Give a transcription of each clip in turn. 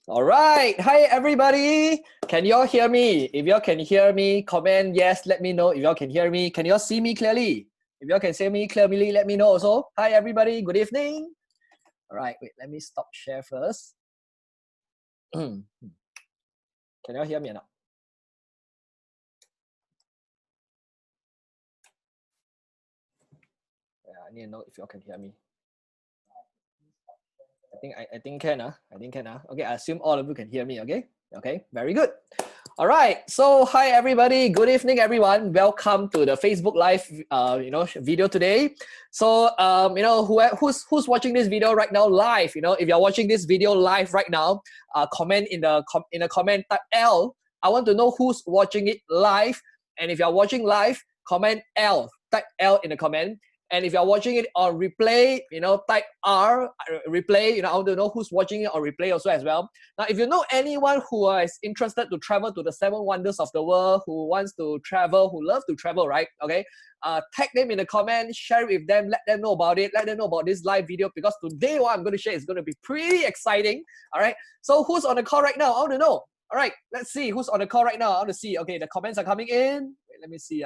All right. Hi, everybody. Can y'all hear me? If y'all can hear me, comment yes. Let me know if y'all can hear me. Can y'all see me clearly? If y'all can see me clearly, let me know also. Hi, everybody. Good evening. All right. Wait, let me stop share first. Can y'all hear me or not? Yeah, I need to know if y'all can hear me. I think can. I think can. Okay, I assume all of you can hear me. Okay. Okay. Very good. All right. So hi everybody. Good evening, everyone. Welcome to the Facebook Live, video today. So who's watching this video right now live? If you're watching this video live right now, comment in the comment, type L. I want to know who's watching it live. And if you're watching live, comment L. Type L in the comment. And if you're watching it on replay, type R, replay. I want to know who's watching it on replay also as well. Now, if you know anyone who is interested to travel to the 7 wonders of the world, who wants to travel, who loves to travel, right? Okay, tag them in the comment, share it with them, let them know about it, let them know about this live video, because today what I'm going to share is going to be pretty exciting. All right, so who's on the call right now? I want to know. All right, let's see who's on the call right now. I want to see. Okay, the comments are coming in. Wait, let me see.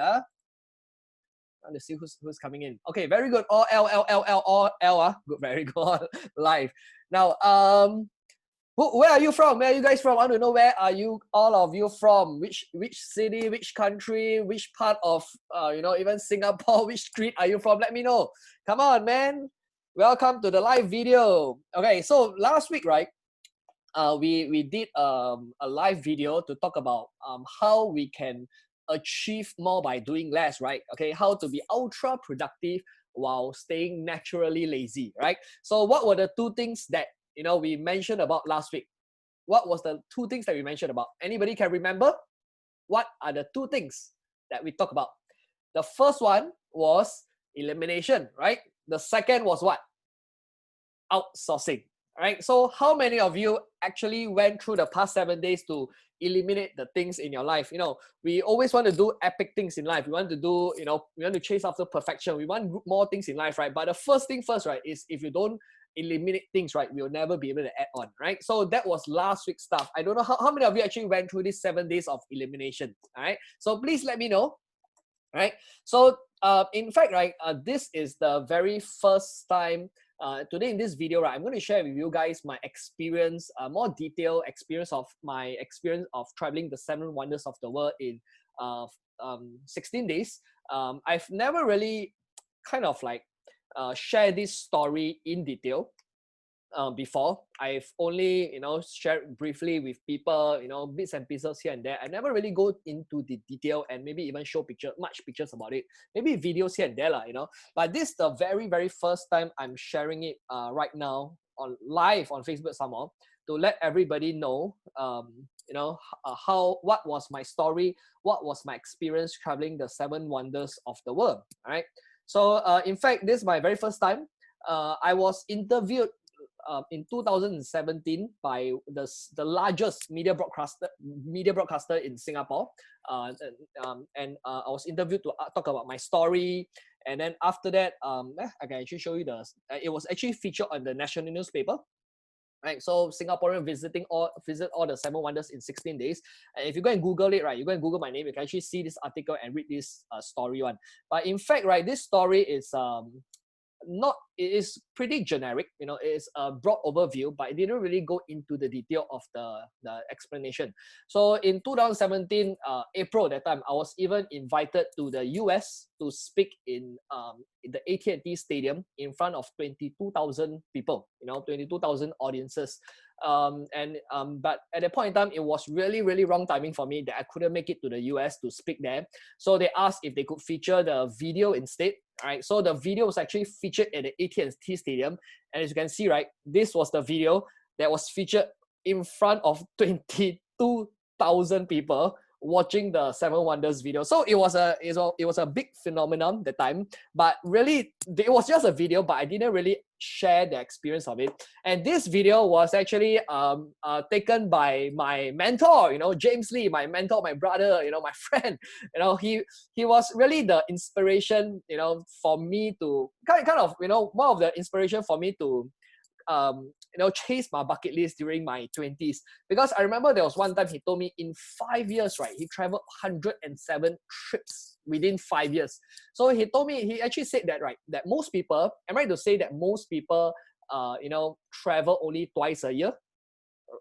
Let's see who's coming in. Okay, very good. All L. Good, very good. Live. Now, where are you from? Where are you guys from? I want to know, where are you, all of you, from? Which city, which country, which part of even Singapore? Which street are you from? Let me know. Come on, man. Welcome to the live video. Okay, so last week, right? We did a live video to talk about how we can achieve more by doing less, right? Okay, how to be ultra productive while staying naturally lazy, right? So what were the two things that we mentioned about last week? What was the two things that we mentioned about? Anybody can remember? What are the two things that we talked about? The first one was elimination, right? The second was what? Outsourcing. Right? So how many of you actually went through the past 7 days to eliminate the things in your life? We always want to do epic things in life. We want to do, we want to chase after perfection. We want more things in life, right? But the first thing first, right, is if you don't eliminate things, right, we'll never be able to add on, right? So that was last week's stuff. I don't know how many of you actually went through these 7 days of elimination. All right. So please let me know. Right. So in fact, right, this is the very first time. Today in this video, right, I'm going to share with you guys my experience, more detailed experience of traveling the 7 wonders of the world in 16 days. I've never really kind of like share this story in detail before. I've only shared briefly with people, bits and pieces here and there. I never really go into the detail and maybe even show much pictures about it, maybe videos here and there, but this is the very, very first time I'm sharing it right now on live on Facebook somehow, to let everybody know what was my story, what was my experience traveling the 7 wonders of the world. All right, so in fact, this is my very first time. I was interviewed in 2017 by the largest media broadcaster in Singapore, and I was interviewed to talk about my story. And then after that, I can actually show you it was actually featured on the national newspaper. Right, so Singaporean visit all the 7 wonders in 16 days. And if you go and Google it, right, you go and Google my name, you can actually see this article and read this story one. But in fact, right, this story is it is pretty generic. It is a broad overview, but it didn't really go into the detail of the explanation. So in 2017 April, that time I was even invited to the US to speak in the AT&T Stadium in front of 22,000 people, 22,000 audiences. But at that point in time, it was really, really wrong timing for me that I couldn't make it to the US to speak there. So they asked if they could feature the video instead. All right, so the video was actually featured at the AT&T Stadium, and as you can see, right, this was the video that was featured in front of 22,000 people watching the 7 wonders video. So it was a big phenomenon at the time, but really it was just a video, but I didn't really share the experience of it. And this video was actually taken by my mentor, James Lee, my mentor, my brother, my friend. He was really the inspiration, for me to kind of one of the inspiration for me to chase my bucket list during my 20s. Because I remember there was one time he told me in 5 years, right, he traveled 107 trips within 5 years. So he told me, he actually said that, right, that most people, am I right to say that most people travel only twice a year?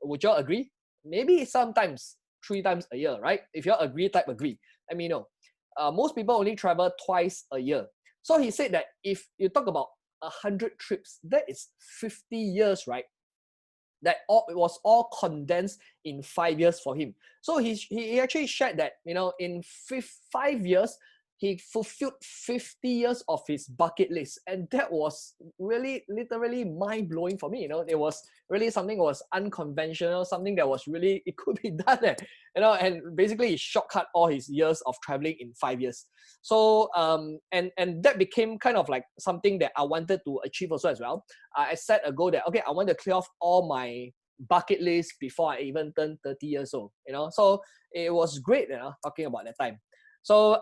Would you all agree? Maybe sometimes 3 times a year, right? If you all agree, type agree. Let me know. Most people only travel twice a year. So he said that if you talk about 100 trips, that is 50 years, right? that it was all condensed in 5 years for him. So he actually shared that, you know, in 5 years, he fulfilled 50 years of his bucket list. And that was really literally mind-blowing for me. You know, it was really something that was unconventional, something that was really, it could be done. You know, and basically he shortcut all his years of traveling in 5 years. So and that became kind of like something that I wanted to achieve also as well. I set a goal that, okay, I want to clear off all my bucket list before I even turn 30 years old, you know. So it was great, you know, talking about that time. So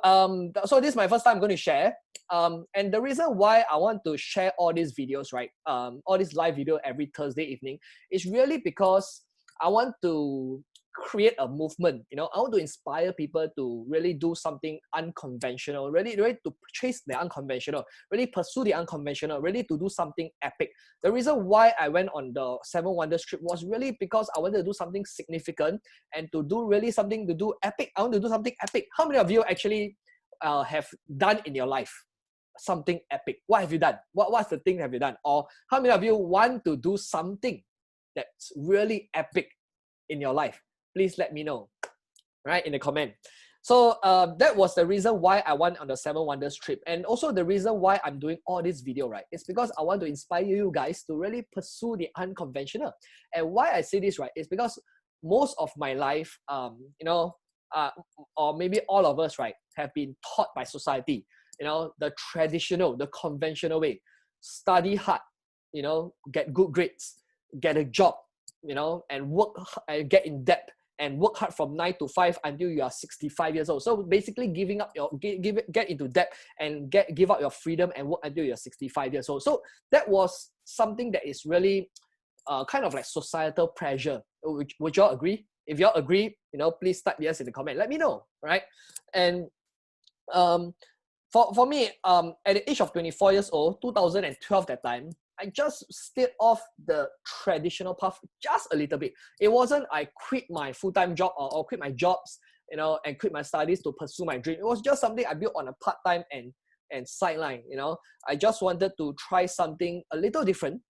so this is my first time I'm going to share. And the reason why I want to share all these videos, right? All this live video every Thursday evening is really because I want to create a movement. You know, I want to inspire people to really do something unconventional, really to chase the unconventional, really pursue the unconventional, really to do something epic. The reason why I went on the 7 Wonders trip was really because I wanted to do something significant and to do really something to do epic. I want to do something epic. How many of you actually have done in your life something epic? What have you done? What's the thing have you done? Or how many of you want to do something that's really epic in your life? Please let me know, right, in the comment. So that was the reason why I went on the 7 Wonders trip. And also the reason why I'm doing all this video, right, is because I want to inspire you guys to really pursue the unconventional. And why I say this, right, is because most of my life, you know, or maybe all of us, right, have been taught by society, you know, the traditional, the conventional way. Study hard, you know, get good grades, get a job, you know, and work and get in debt and work hard from 9 to 5 until you are 65 years old. So basically giving up your, get into debt and give up your freedom and work until you're 65 years old. So that was something that is really kind of like societal pressure. Would y'all agree? If y'all agree, you know, please type yes in the comment. Let me know, right? And for me, at the age of 24 years old, 2012 that time, I just stayed off the traditional path just a little bit. It wasn't I quit my full-time job or quit my jobs, you know, and quit my studies to pursue my dream. It was just something I built on a part-time and sideline, you know. I just wanted to try something a little different.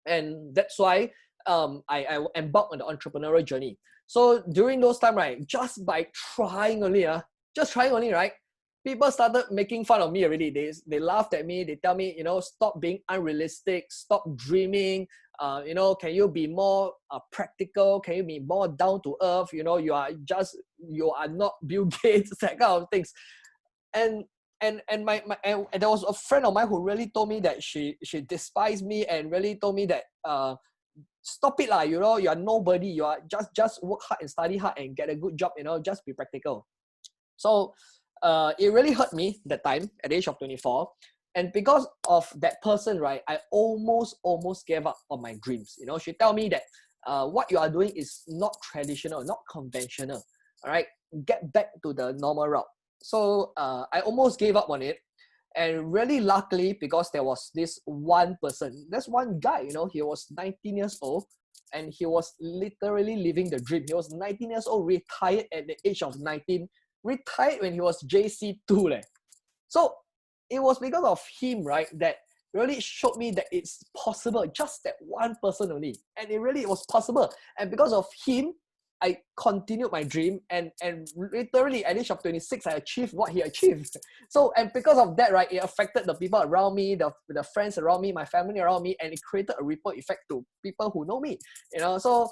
And that's why I embarked on the entrepreneurial journey. So during those time, right, just by trying only, right, people started making fun of me already. They laughed at me. They tell me, you know, stop being unrealistic, stop dreaming. You know, can you be more practical? Can you be more down to earth? You know, you are not Bill Gates, that kind of things. And there was a friend of mine who really told me that she despised me and really told me that stop it lah, you know, you are nobody. You are just work hard and study hard and get a good job. You know, just be practical. So it really hurt me that time at the age of 24. And because of that person, right, I almost gave up on my dreams. You know, she tell me that what you are doing is not traditional, not conventional. All right, get back to the normal route. So I almost gave up on it. And really luckily, because there was this one person, there's one guy, you know, he was 19 years old and he was literally living the dream. He was 19 years old, retired at the age of 19, retired when he was JC2. So it was because of him, right, that really showed me that it's possible, just that one person only. And it was possible. And because of him, I continued my dream, and literally at the age of 26, I achieved what he achieved. So, and because of that, right, it affected the people around me, the friends around me, my family around me, and it created a ripple effect to people who know me, you know. So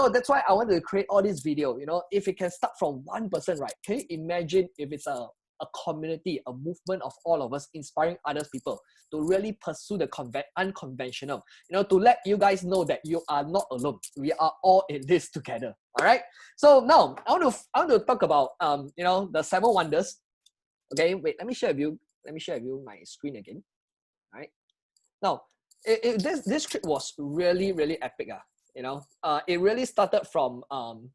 that's why I wanted to create all this video, you know. If it can start from one person, right, can you imagine if it's a community, a movement of all of us inspiring other people to really pursue the unconventional, you know, to let you guys know that you are not alone. We are all in this together. All right. So now I want to talk about you know, the 7 Wonders. Okay, wait, let me share with you my screen again. All right. Now, this trip was really epic. You know, it really started from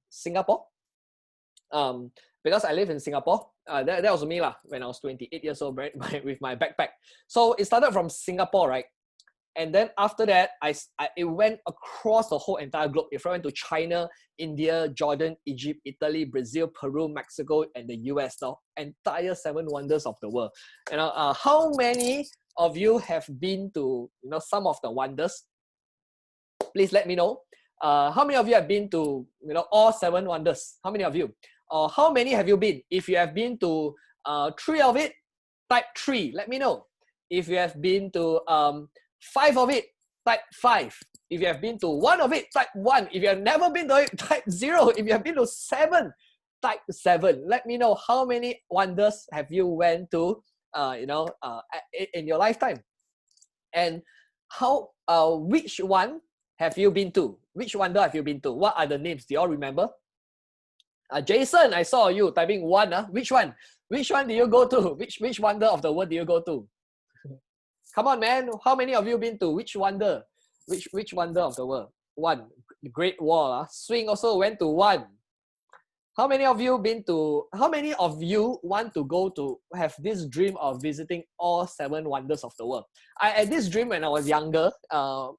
Singapore. Because I live in Singapore, that was me lah, when I was 28 years old, right, with my backpack. So it started from Singapore, right? And then after that, it went across the whole entire globe. It went to China, India, Jordan, Egypt, Italy, Brazil, Peru, Mexico, and the US. The entire 7 Wonders of the world. You know, how many of you have been to, you know, some of the wonders? Please let me know. How many of you have been to, all 7 wonders? How many of you? Or how many have you been? If you have been to 3 of it, type 3. Let me know. If you have been to 5 of it, type 5. If you have been to 1 of it, type 1. If you have never been to it, type 0. If you have been to 7, type 7. Let me know how many wonders have you went to, in your lifetime. And how, which one have you been to? Which wonder have you been to? What are the names? Do you all remember? Jason, I saw you typing 1. Which one? Which one do you go to? Which wonder of the world do you go to? Come on, man. How many of you been to? Which wonder? Which wonder of the world? 1. The Great Wall. Swing also went to 1. How many of you want to go to, have this dream of visiting all 7 wonders of the world? I had this dream when I was younger,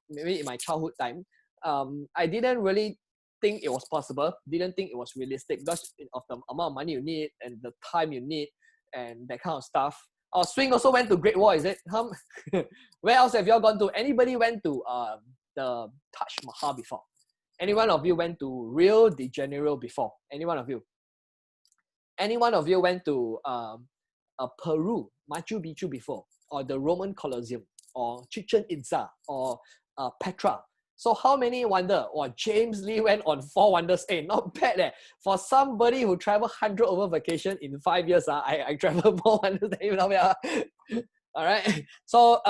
maybe in my childhood time. I didn't really think it was possible, didn't think it was realistic because of the amount of money you need and the time you need and that kind of stuff. Swing also went to Great Wall, is it? Where else have you all gone to? Anybody went to the Taj Mahal before? Any one of you went to Rio de Janeiro before? Any one of you? Any one of you went to Peru, Machu Picchu before? Or the Roman Colosseum? Or Chichen Itza? Or Petra? So how many wonder? James Lee went on 4 wonders. Hey, not bad. For somebody who traveled 100 over vacation in 5 years, I traveled more wonders than you. All right. So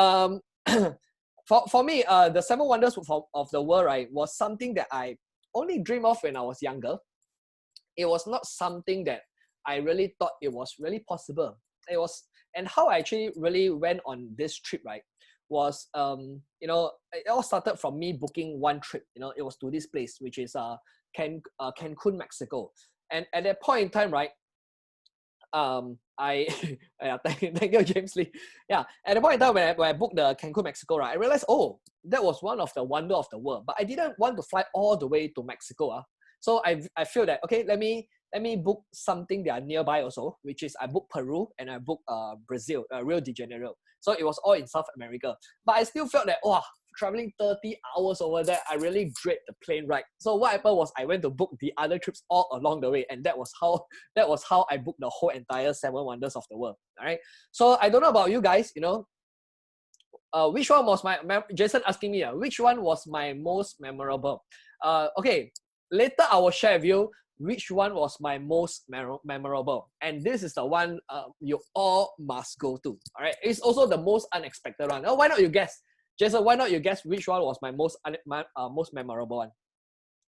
for me, the 7 wonders of the world, right, was something that I only dreamed of when I was younger. It was not something that I really thought it was really possible. And how I actually really went on this trip, right, was, it all started from me booking one trip. It was to this place, which is Cancun, Mexico. And at that point in time, right, thank you, James Lee. Yeah, at the point in time when I booked the Cancun, Mexico, right, I realized, that was one of the wonder of the world. But I didn't want to fly all the way to Mexico. So I feel that, okay, let me book something that are nearby also, which is I booked Peru and I booked Brazil, Rio de Janeiro. So it was all in South America. But I still felt that, traveling 30 hours over there, I really dread the plane ride. So what happened was I went to book the other trips all along the way, and that was how I booked the whole entire 7 wonders of the world. All right. So I don't know about you guys, which one was Jason asking me, which one was my most memorable? Okay, later I will share with you which one was my most memorable. And this is the one you all must go to. All right. It's also the most unexpected one. Why not you guess? Jason, why not you guess which one was my most memorable one?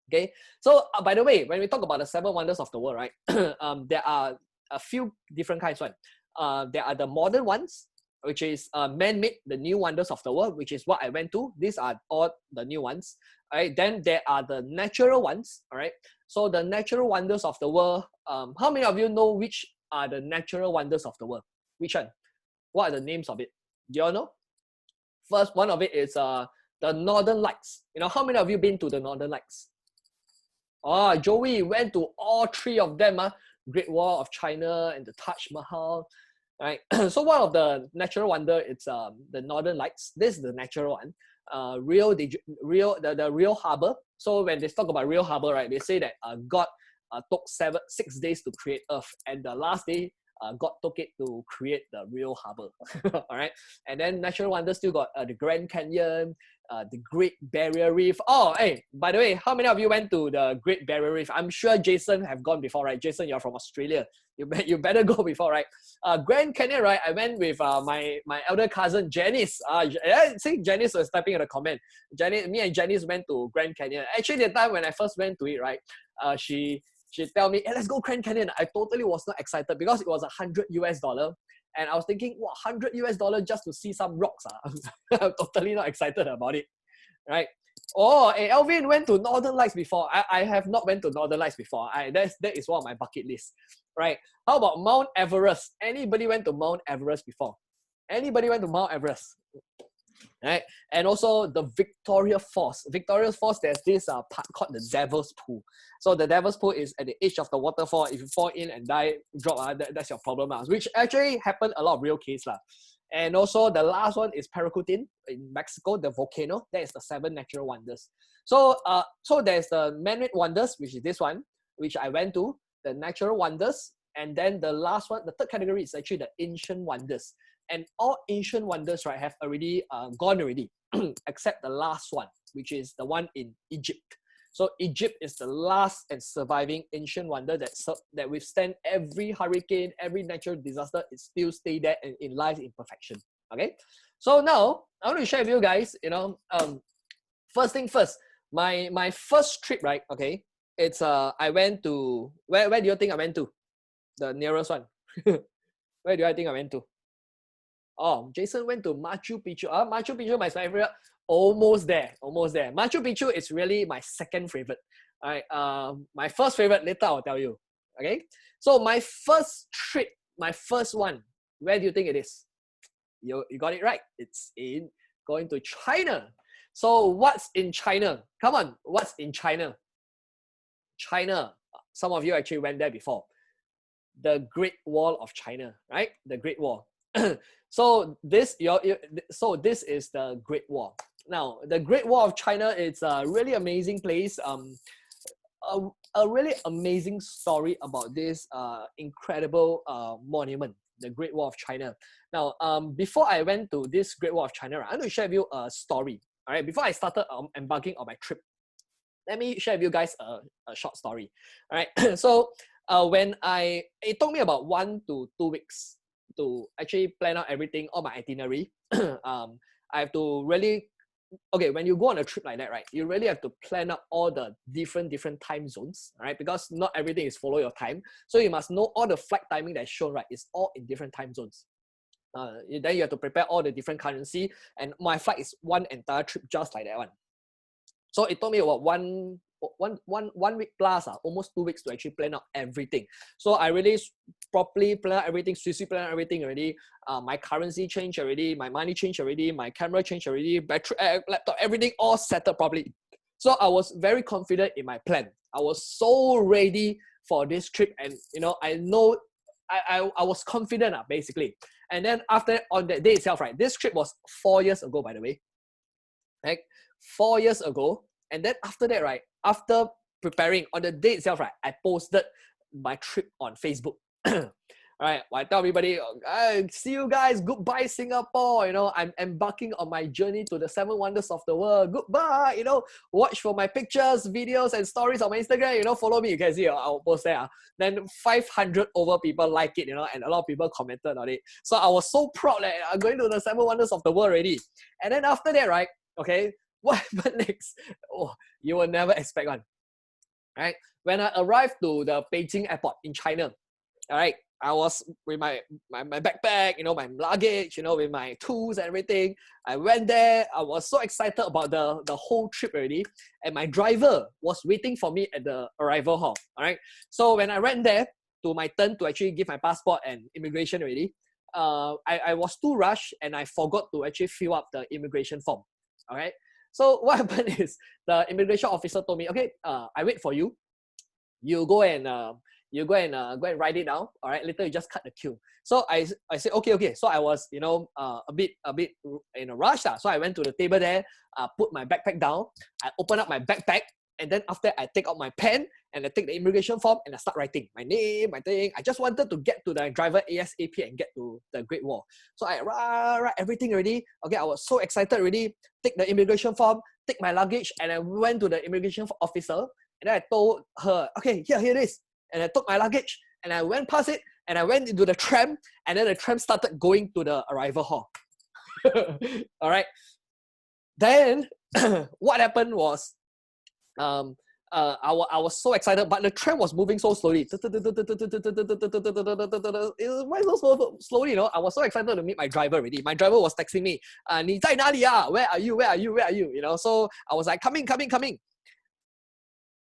Okay. So by the way, when we talk about the 7 wonders of the world, right, there are a few different kinds. There are the modern ones, which is man-made, the new wonders of the world, which is what I went to. These are all the new ones. All right. Then there are the natural ones. All right. So the natural wonders of the world. How many of you know which are the natural wonders of the world? Which one? What are the names of it? Do you all know? First one of it is the Northern Lights. How many of you been to the Northern Lights? Joey went to all 3 of them. Great Wall of China and the Taj Mahal. Right. So one of the natural wonder, it's the Northern Lights. This is the natural one. The Rio Harbor. So when they talk about Rio Harbor, right, they say that God took 6 days to create Earth, and the last day God took it to create the Rio Harbor. All right. And then natural wonders still got the Grand Canyon, the Great Barrier Reef. Hey, by the way, how many of you went to the Great Barrier Reef? I'm sure Jason have gone before, right? Jason, you're from Australia. You better go before, right? Grand Canyon, right? I went with my elder cousin Janice. See, Janice was typing in the comment. Me and Janice went to Grand Canyon. Actually, the time when I first went to it, right? She tell me, hey, let's go Grand Canyon. I totally was not excited because it was $100 US. And I was thinking, what, $100 US just to see some rocks? I'm totally not excited about it, right? Hey, Alvin went to Northern Lights before. I have not went to Northern Lights before. That is one of my bucket lists, right? How about Mount Everest? Anybody went to Mount Everest before? Anybody went to Mount Everest? Right? And also the Victoria Falls. Victoria Falls, there's this part called the Devil's Pool. So the Devil's Pool is at the edge of the waterfall. If you fall in and die, drop, that's your problem. Which actually happened a lot of real case. And also the last one is Paracutin in Mexico, the volcano. That is the 7 natural wonders. So so there's the man-made wonders, which is this one, which I went to, the natural wonders. And then the last one, the third category is actually the ancient wonders. And all ancient wonders, right, have already gone already, except the last one, which is the one in Egypt. So Egypt is the last and surviving ancient wonder that withstand every hurricane, every natural disaster. It still stay there and in life in perfection. Okay. So now I want to share with you guys. First thing first. My first trip, right? Okay. It's I went to where do you think I went to? The nearest one. Where do I think I went to? Oh, Jason went to Machu Picchu. Machu Picchu, my favorite. Almost there. Machu Picchu is really my second favorite. All right. My first favorite, later I'll tell you. Okay. So my first trip, my first one, where do you think it is? You got it right. It's in going to China. So what's in China? Come on, what's in China? China. Some of you actually went there before. The Great Wall of China, right? The Great Wall. So this is the Great Wall. Now, the Great Wall of China is a really amazing place. A really amazing story about this incredible monument, the Great Wall of China. Now, before I went to this Great Wall of China, I'm going to share with you a story. All right, before I started embarking on my trip, let me share with you guys a short story. All right, so it took me about 1 to 2 weeks to actually plan out everything, all my itinerary. I have to really, okay, when you go on a trip like that, right, you really have to plan out all the different time zones, right? Because not everything is follow your time. So you must know all the flight timing that's shown, right, is all in different time zones. Then you have to prepare all the different currency, and my flight is one entire trip just like that one. So it took me about one week plus, almost 2 weeks to actually plan out everything. So I really properly plan out everything, plan out everything already. My currency changed already, my money changed already, my camera changed already, battery, laptop, everything all settled properly. So I was very confident in my plan. I was so ready for this trip, and I was confident basically. And then after on that day itself, right, this trip was 4 years ago, by the way. Right? 4 years ago. And then after that, right, after preparing on the day itself, right, I posted my trip on Facebook. All right, I tell everybody, see you guys, goodbye Singapore, I'm embarking on my journey to the 7 wonders of the world, goodbye, watch for my pictures, videos, and stories on my Instagram, follow me, you can see, I'll post there. Then 500 over people like it, and a lot of people commented on it. So I was so proud that I'm going to the 7 wonders of the world already. And then after that, right, okay, what happened next? Oh, you will never expect one. Right? When I arrived to the Beijing airport in China, all right, I was with my backpack, my luggage, with my tools and everything. I went there. I was so excited about the whole trip already. And my driver was waiting for me at the arrival hall. All right. So when I went there to my turn to actually give my passport and immigration already, I was too rushed and I forgot to actually fill up the immigration form. All right. So what happened is the immigration officer told me, okay, I wait for you. You go and write it down. All right, later you just cut the queue. So I said okay. So I was a bit in a rush. So I went to the table there, put my backpack down. I open up my backpack, and then after I take out my pen and I take the immigration form and I start writing my name, my thing. I just wanted to get to the driver ASAP and get to the Great Wall. So I write everything already. Okay, I was so excited already. Take the immigration form, take my luggage, and I went to the immigration officer. And then I told her, okay, here it is. And I took my luggage and I went past it and I went into the tram, and then the tram started going to the arrival hall. All right. Then what happened was, I was so excited, but the tram was moving so slowly. Why so slowly? I was so excited to meet my driver already. My driver was texting me, 你在哪里啊? Where are you? So I was like, coming.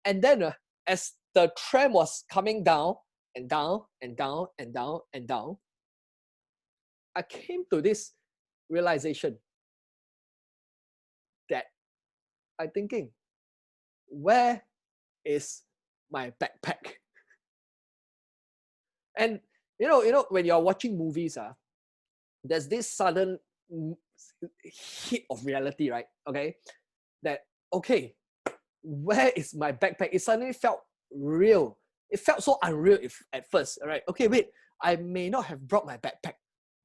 And then as the tram was coming down and down, I came to this realization that I'm thinking, where is my backpack? And when you're watching movies, there's this sudden hit of reality, right? Okay, that okay, where is my backpack? It suddenly felt real. It felt so unreal at first. All right, okay, wait, I may not have brought my backpack.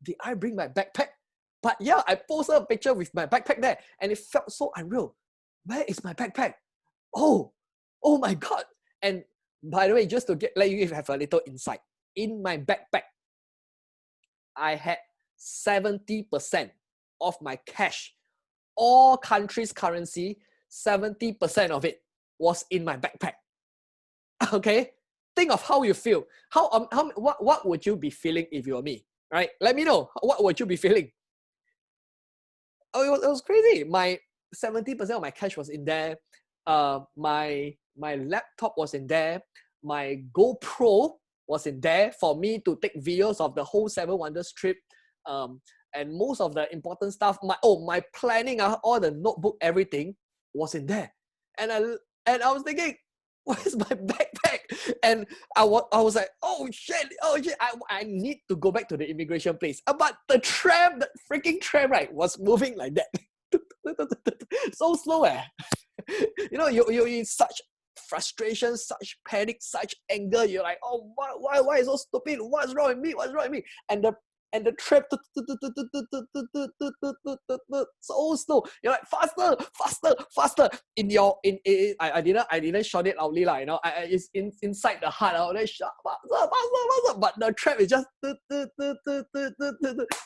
Did I bring my backpack? But yeah, I posted a picture with my backpack there, and it felt so unreal. Where is my backpack? Oh, oh my god! And by the way, just to let you have a little insight, in my backpack, I had 70% of my cash, all countries' currency, 70% of it was in my backpack. Okay, think of how you feel. What would you be feeling if you were me? Right? Let me know. What would you be feeling? Oh, it was crazy. My 70% of my cash was in there. My laptop was in there. My GoPro was in there for me to take videos of the whole Seven Wonders trip. And most of the important stuff, my planning, all the notebook, everything was in there. And I was thinking, where's my backpack? And I was like, oh shit, I need to go back to the immigration place. But the freaking tram, right, was moving like that. So slow, you know, you in such frustration, such panic, such anger. You're like, oh, why is so stupid? What's wrong with me? What's wrong with me? And the trap so slow. You're like faster. I didn't shout it loudly, you know. It's inside the heart. I was faster. But the trap is just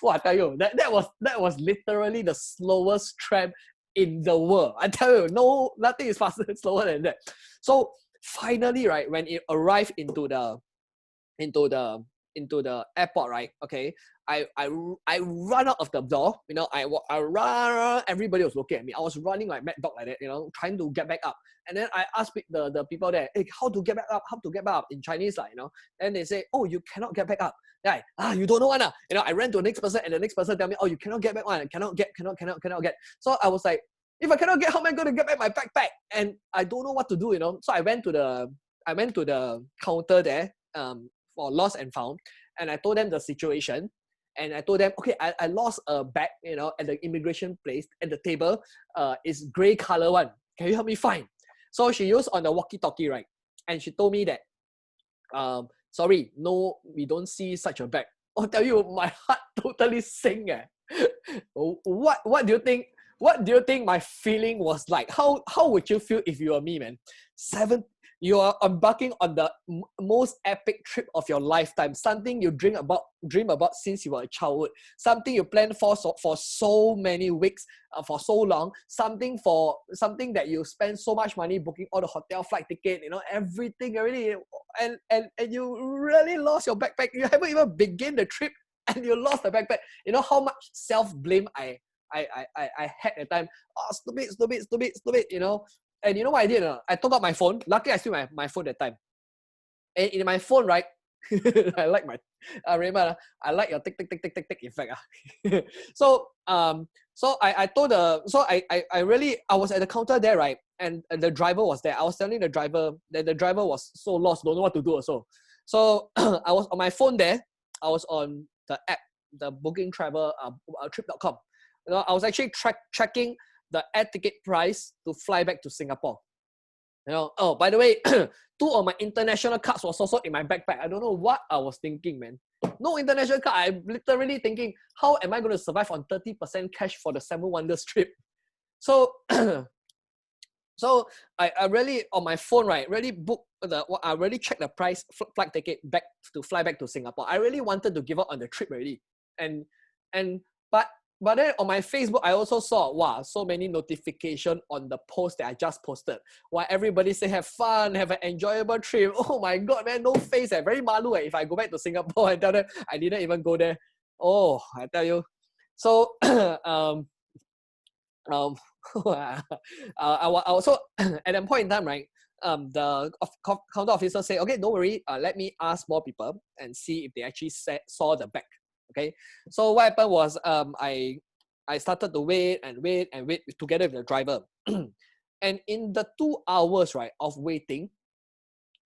I tell you, that was literally the slowest tram in the world. I tell you, nothing is faster and slower than that. So finally, right, when it arrived into the airport, right? Okay, I run out of the door. You know, I run. Everybody was looking at me. I was running like mad dog like that. You know, trying to get back up. And then I asked the people there, hey, how to get back up? How to get back up in Chinese, like, you know? And they say, oh, you cannot get back up. Yeah, you don't know one. You know, I ran to the next person, and the next person tell me, oh, you cannot get back one. Cannot get. So I was like, if I cannot get, how am I going to get back my backpack? And I don't know what to do, you know. So I went to the counter there, for lost and found, and I told them the situation, and I told them, okay, I lost a bag, you know, at the immigration place, and the table is gray color one. Can you help me find? So she used on the walkie-talkie, right? And she told me that, sorry, no, we don't see such a bag. I'll tell you, my heart totally sank. What do you think? What do you think my feeling was like? How would you feel if you were me, man? You are embarking on the most epic trip of your lifetime. Something you dream about since you were a childhood. Something you planned for so many weeks, for so long. Something that you spend so much money booking all the hotel, flight ticket, you know, everything already. And you really lost your backpack. You haven't even begun the trip, and you lost the backpack. You know how much self-blame I had at the time. Oh, stupid, you know. And you know what I did? I took out my phone. Luckily, I still have my phone at that time. And in my phone, right, I like my Raymond, I like your tick effect. So I told I was at the counter there, right, and the driver was there. I was telling the driver that the driver was so lost, don't know what to do also. So I was on my phone there. I was on the app, the Booking Travel Trip.com. You know, I was actually tracking the air ticket price to fly back to Singapore. You know, oh, by the way, 2 of my international cards was also in my backpack. I don't know what I was thinking, man. No international card. I'm literally thinking, how am I going to survive on 30% cash for the Seven Wonders trip? So, so I really, on my phone, right, really booked I really checked the price, flight ticket back to fly back to Singapore. I really wanted to give up on the trip already. But then on my Facebook, I also saw, wow, so many notifications on the post that I just posted. Why everybody say have fun, have an enjoyable trip. Oh my God, man, no face. Very malu. If I go back to Singapore and tell them I didn't even go there. Oh, I tell you. So, I also at that point in time, right? The counter officer say, okay, don't worry. Let me ask more people and see if they actually saw the bag. Okay, so what happened was I started to wait together with the driver, and in the 2 hours, right, of waiting,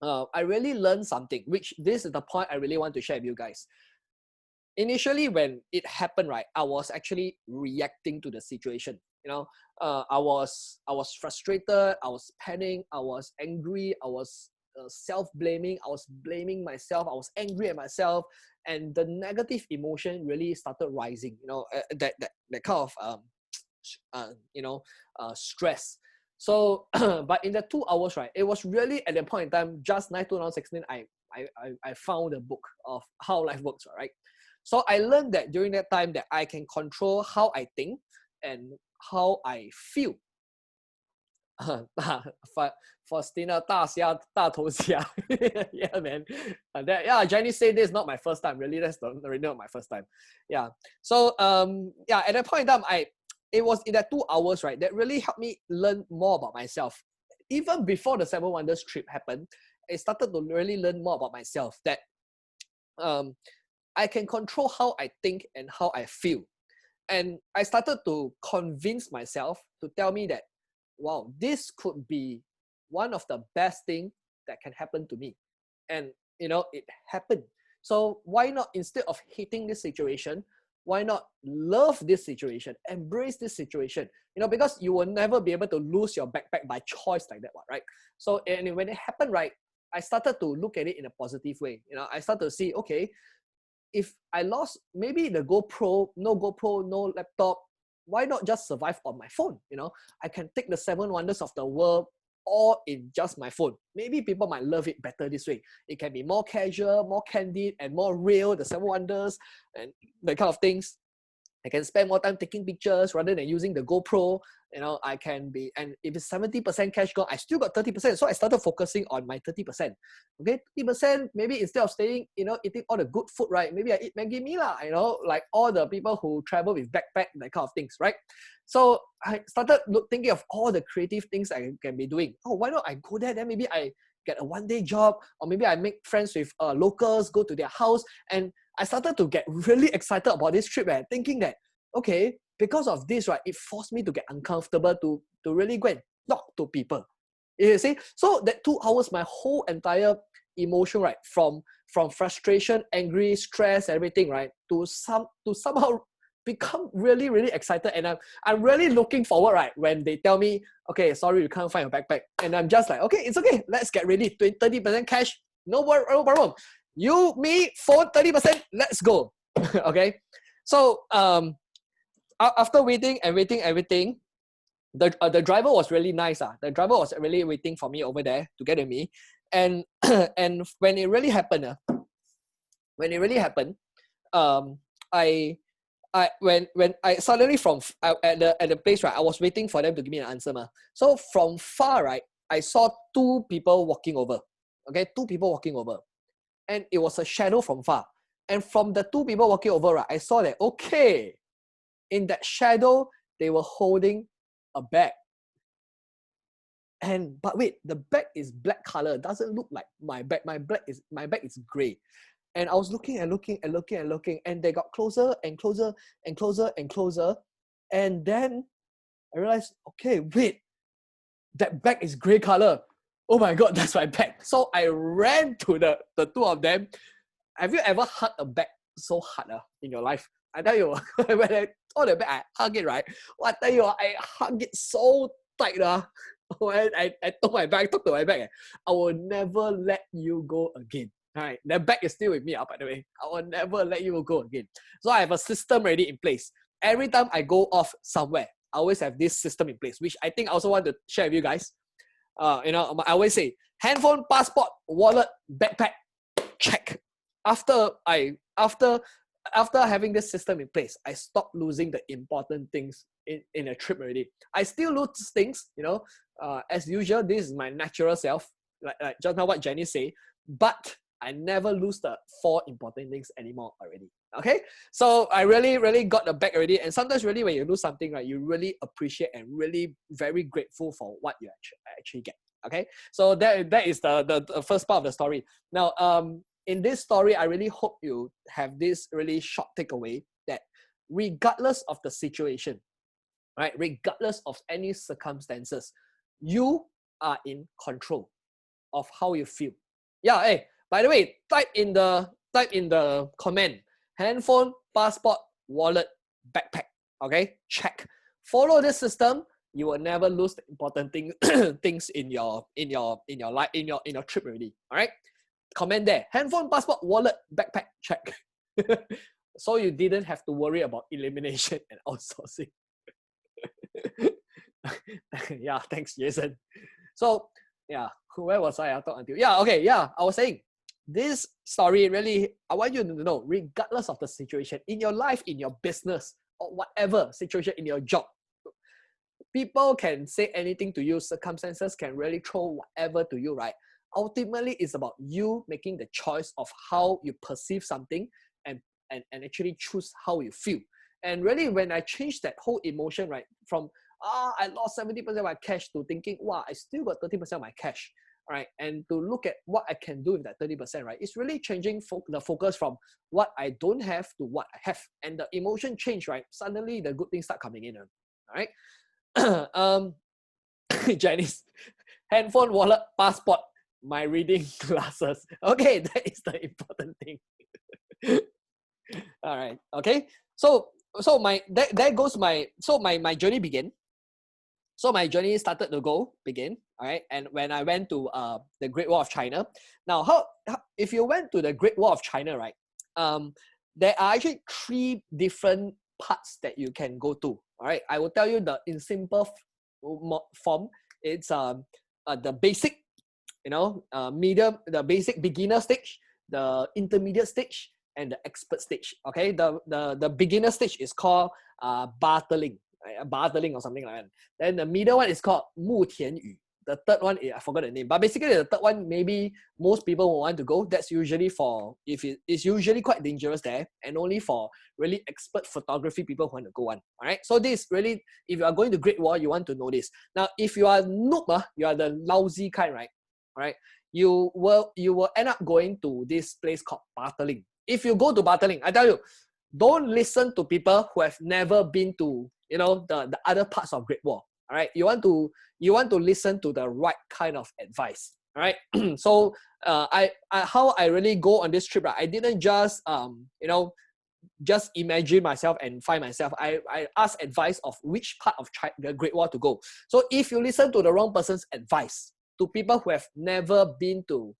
I really learned something. Which this is the point I really want to share with you guys. initially when it happened, right, I was actually reacting to the situation. I was frustrated, I was panicking, I was angry, I was self-blaming, I was blaming myself, I was angry at myself, and the negative emotion really started rising. That kind of stress. So, but in the 2 hours, right, it was really at that point in time, just 2016, I found a book of how life works, right? So I learned that during that time that I can control how I think and how I feel. Faustina 大虾大头虾 yeah, man. Jenny said this is not my first time. Really, that's really not my first time. Yeah. So yeah, at that point in time, it was in that 2 hours, right, that really helped me learn more about myself. Even before the Seven Wonders trip happened, I started to really learn more about myself, that I can control how I think and how I feel. And I started to convince myself to tell me that, wow, this could be one of the best things that can happen to me. And it happened. So why not, instead of hating this situation, why not love this situation, embrace this situation? Because you will never be able to lose your backpack by choice like that one, right? So, and when it happened, right, I started to look at it in a positive way. I started to see, okay, if I lost maybe the GoPro, no laptop, why not just survive on my phone? I can take the 7 wonders of the world all in just my phone. Maybe people might love it better this way. It can be more casual, more candid, and more real, the 7 wonders and that kind of things. I can spend more time taking pictures rather than using the GoPro. I can be, and if it's 70% cash gone, I still got 30%. So I started focusing on my 30%. Okay, 30%, maybe instead of staying, eating all the good food, right? Maybe I eat Maggi mee lah, like all the people who travel with backpack, that kind of things, right? So I started thinking of all the creative things I can be doing. Oh, why not I go there? Then maybe I get a one-day job, or maybe I make friends with locals, go to their house, and I started to get really excited about this trip, thinking that, okay, because of this, right, it forced me to get uncomfortable to really go and talk to people. You see? So that 2 hours, my whole entire emotion, right, from frustration, angry, stress, everything, right, to somehow become really, really excited. And I'm really looking forward, right, when they tell me, okay, sorry, you can't find your backpack. And I'm just like, okay, it's okay. Let's get ready. 30% cash. No problem. You, me, phone, 30%. Let's go. Okay. So after waiting and waiting everything, the driver was really nice. The driver was really waiting for me over there to get with me. And and when it really happened, when I suddenly at the place, right, I was waiting for them to give me an answer. So from far, right, I saw 2 people walking over. Okay, 2 people walking over. And it was a shadow from far. And from the 2 people walking over, right, I saw that, okay, in that shadow, they were holding a bag. But wait, the bag is black color. It doesn't look like my bag. My bag is gray. And I was looking, and they got closer and closer and closer and closer. And then I realized, okay, wait, that bag is gray color. Oh my God, that's my bag. So I ran to the 2 of them. Have you ever hugged a bag so hard in your life? I tell you, when I saw the bag, I hug it, right? Well, I tell you, I hug it so tight. When I told my bag, talk to my bag, I will never let you go again. Right? The bag is still with me, by the way. I will never let you go again. So I have a system already in place. Every time I go off somewhere, I always have this system in place, which I think I also want to share with you guys. I always say, handphone, passport, wallet, backpack, check. After having this system in place, I stopped losing the important things in a trip already. I still lose things, as usual. This is my natural self, like just now what Jenny said, but I never lose the 4 important things anymore already. Okay, so I really, really got the bag already. And sometimes really when you lose something, right, you really appreciate and really very grateful for what you actually get. Okay, so that is the first part of the story. Now, in this story, I really hope you have this really short takeaway that regardless of the situation, right, regardless of any circumstances, you are in control of how you feel. Yeah, hey, by the way, type in the comment, handphone, passport, wallet, backpack. Okay, check. Follow this system. You will never lose the important things in your life in your trip already. All right. Comment there. Handphone, passport, wallet, backpack. Check. So you didn't have to worry about elimination and outsourcing. Yeah, thanks, Jason. So yeah, where was I? I thought until okay, I was saying this story really. I want you to know, regardless of the situation in your life, in your business, or whatever situation in your job, people can say anything to you. Circumstances can really throw whatever to you, right? Ultimately, it's about you making the choice of how you perceive something and actually choose how you feel. And really, when I changed that whole emotion, right, from I lost 70% of my cash to thinking, wow, I still got 30% of my cash, right? And to look at what I can do with that 30%, right? It's really changing the focus from what I don't have to what I have. And the emotion change, right? Suddenly the good things start coming in, all right? Janice, handphone, wallet, passport, my reading glasses. Okay, that is the important thing. All right. Okay. So my there goes my my journey began. So my journey started to begin. All right. And when I went to the Great Wall of China. Now, how if you went to the Great Wall of China, right? There are actually 3 different parts that you can go to. All right. I will tell you in simple form. It's the basic, medium, the basic beginner stage, the intermediate stage, and the expert stage. Okay, the beginner stage is called bartering, right? Bartering or something like that. Then the middle one is called 木田语. The third one, I forgot the name, but basically the third one, maybe most people will want to go. That's usually for, it's usually quite dangerous there, and only for really expert photography people who want to go on. All right, so this really, if you are going to Great Wall, you want to know this. Now, if you are noob, you are the lousy kind, right? All right, you will end up going to this place called bartering. If you go to bartering, I tell you, don't listen to people who have never been to, the other parts of Great Wall. All right, you want to listen to the right kind of advice. All right. So how I really go on this trip, right? I didn't just just imagine myself and find myself. I ask advice of which part of the Great Wall to go. So if you listen to the wrong person's advice, to people who have never been to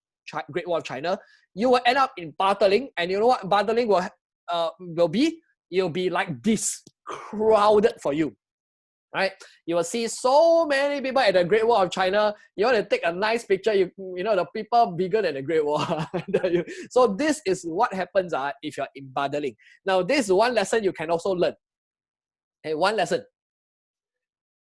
Great Wall of China, you will end up in bartering. And you know what bartering will be? It'll be like this, crowded for you. Right? You will see so many people at the Great Wall of China. You want to take a nice picture, you know the people bigger than the Great Wall. So this is what happens if you're in bartering. Now, this is one lesson you can also learn. Hey, one lesson.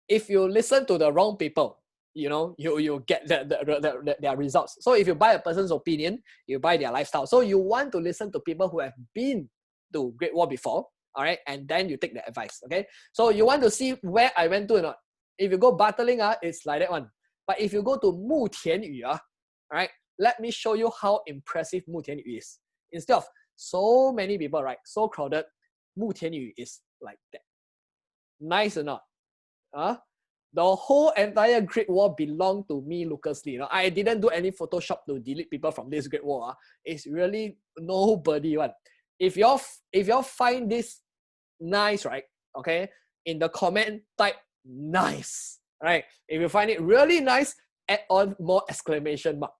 If you listen to the wrong people, you get their results. So if you buy a person's opinion, you buy their lifestyle. So you want to listen to people who have been to Great Wall before. All right, and then you take the advice. Okay, so you want to see where I went to or not? If you go bartering, it's like that one. But if you go to 木田语, all right, let me show you how impressive 木田语 is. Instead of so many people, right, so crowded, 木田语 is like that. Nice or not? The whole entire Great Wall belonged to me, Lucas Lee. I didn't do any Photoshop to delete people from this Great Wall. It's really nobody one. If y'all find this nice, right? Okay, in the comment type nice, right? If you find it really nice, add on more exclamation mark.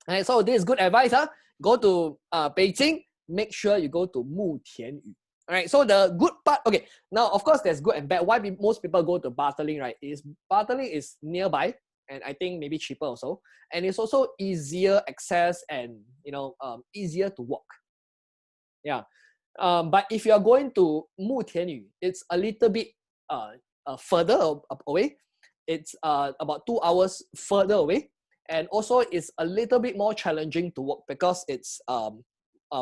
Alright, so this is good advice. Go to Beijing, make sure you go to 木田语. Alright, so the good part, okay, now of course there's good and bad. Why most people go to bartering, right? Bartering is nearby, and I think maybe cheaper also, and it's also easier access and easier to walk. Yeah. But if you are going to 木田语, it's a little bit further away. It's about 2 hours further away, and also it's a little bit more challenging to walk because it's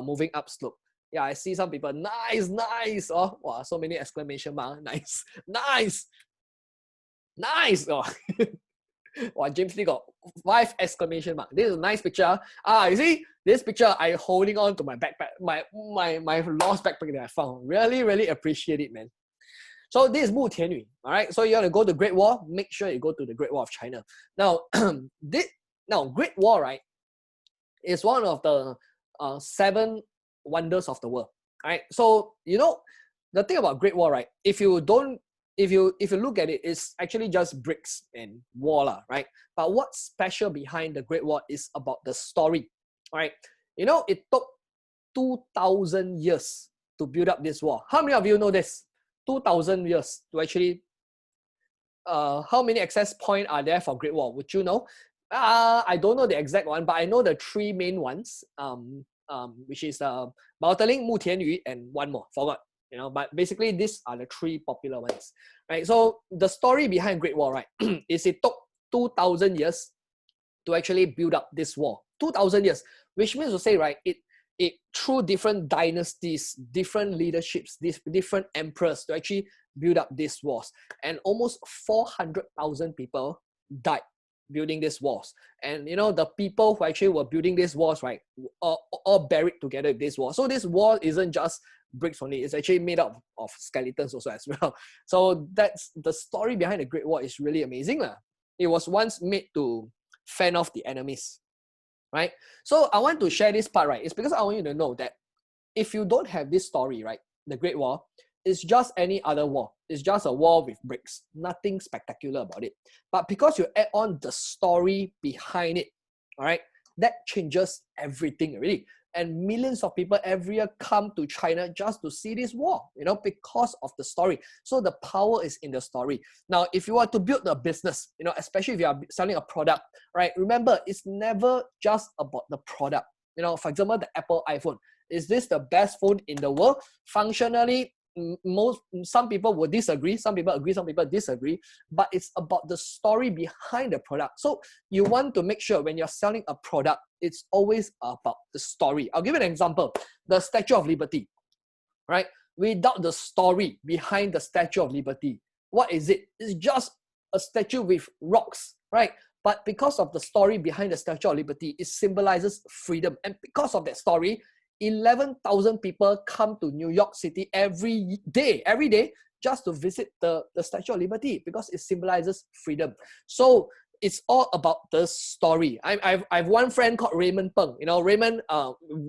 moving up slope. Yeah, I see some people, nice. Oh, wow, so many exclamation mark. Nice, nice. Oh. Wow, James Lee got 5 exclamation mark. This is a nice picture. You see this picture? I holding on to my backpack, my lost backpack that I found. Really appreciate it, man. So this is 木田语. All right. So you want to go to Great Wall? Make sure you go to the Great Wall of China. Now, Great Wall, right, is one of the 7 wonders of the world. All right. So you know the thing about Great Wall, right? If you look at it, it's actually just bricks and wall, right? But what's special behind the Great Wall is about the story. All right. You know, it took 2,000 years to build up this wall. How many of you know this? 2,000 years to actually. How many access points are there for Great Wall? Would you know? I don't know the exact one, but I know the three main ones. Which is Baotaling, Mutianyu, and one more. Forgot. You know, but basically these are the three popular ones. Right. So the story behind Great Wall, right, is it took 2,000 years to actually build up this wall. 2,000 years, which means to say, right, it through different dynasties, different leaderships, different emperors to actually build up these walls. And almost 400,000 people died building these walls. And you know, the people who actually were building these walls, right, all buried together with this wall. So this wall isn't just bricks only, it's actually made up of skeletons also as well. So that's the story behind the Great Wall is really amazing. It was once made to fend off the enemies, right? So I want to share this part, right? It's because I want you to know that if you don't have this story, right, the Great Wall, it's just any other wall. It's just a wall with bricks. Nothing spectacular about it. But because you add on the story behind it, all right, that changes everything already. And millions of people every year come to China just to see this wall, you know, because of the story. So the power is in the story. Now, if you want to build a business, you know, especially if you are selling a product, right, remember, it's never just about the product. You know, for example, the Apple iPhone. Is this the best phone in the world? Functionally, some people will disagree, some people agree, some people disagree, but it's about the story behind the product. So you want to make sure when you're selling a product, it's always about the story. I'll give you an example. The Statue of Liberty, right? Without the story behind the Statue of Liberty, what is it? It's just a statue with rocks, right? But because of the story behind the Statue of Liberty, it symbolizes freedom. And because of that story, 11,000 people come to New York City every day, just to visit the Statue of Liberty because it symbolizes freedom. So it's all about the story. I've one friend called Raymond Peng. You know, Raymond,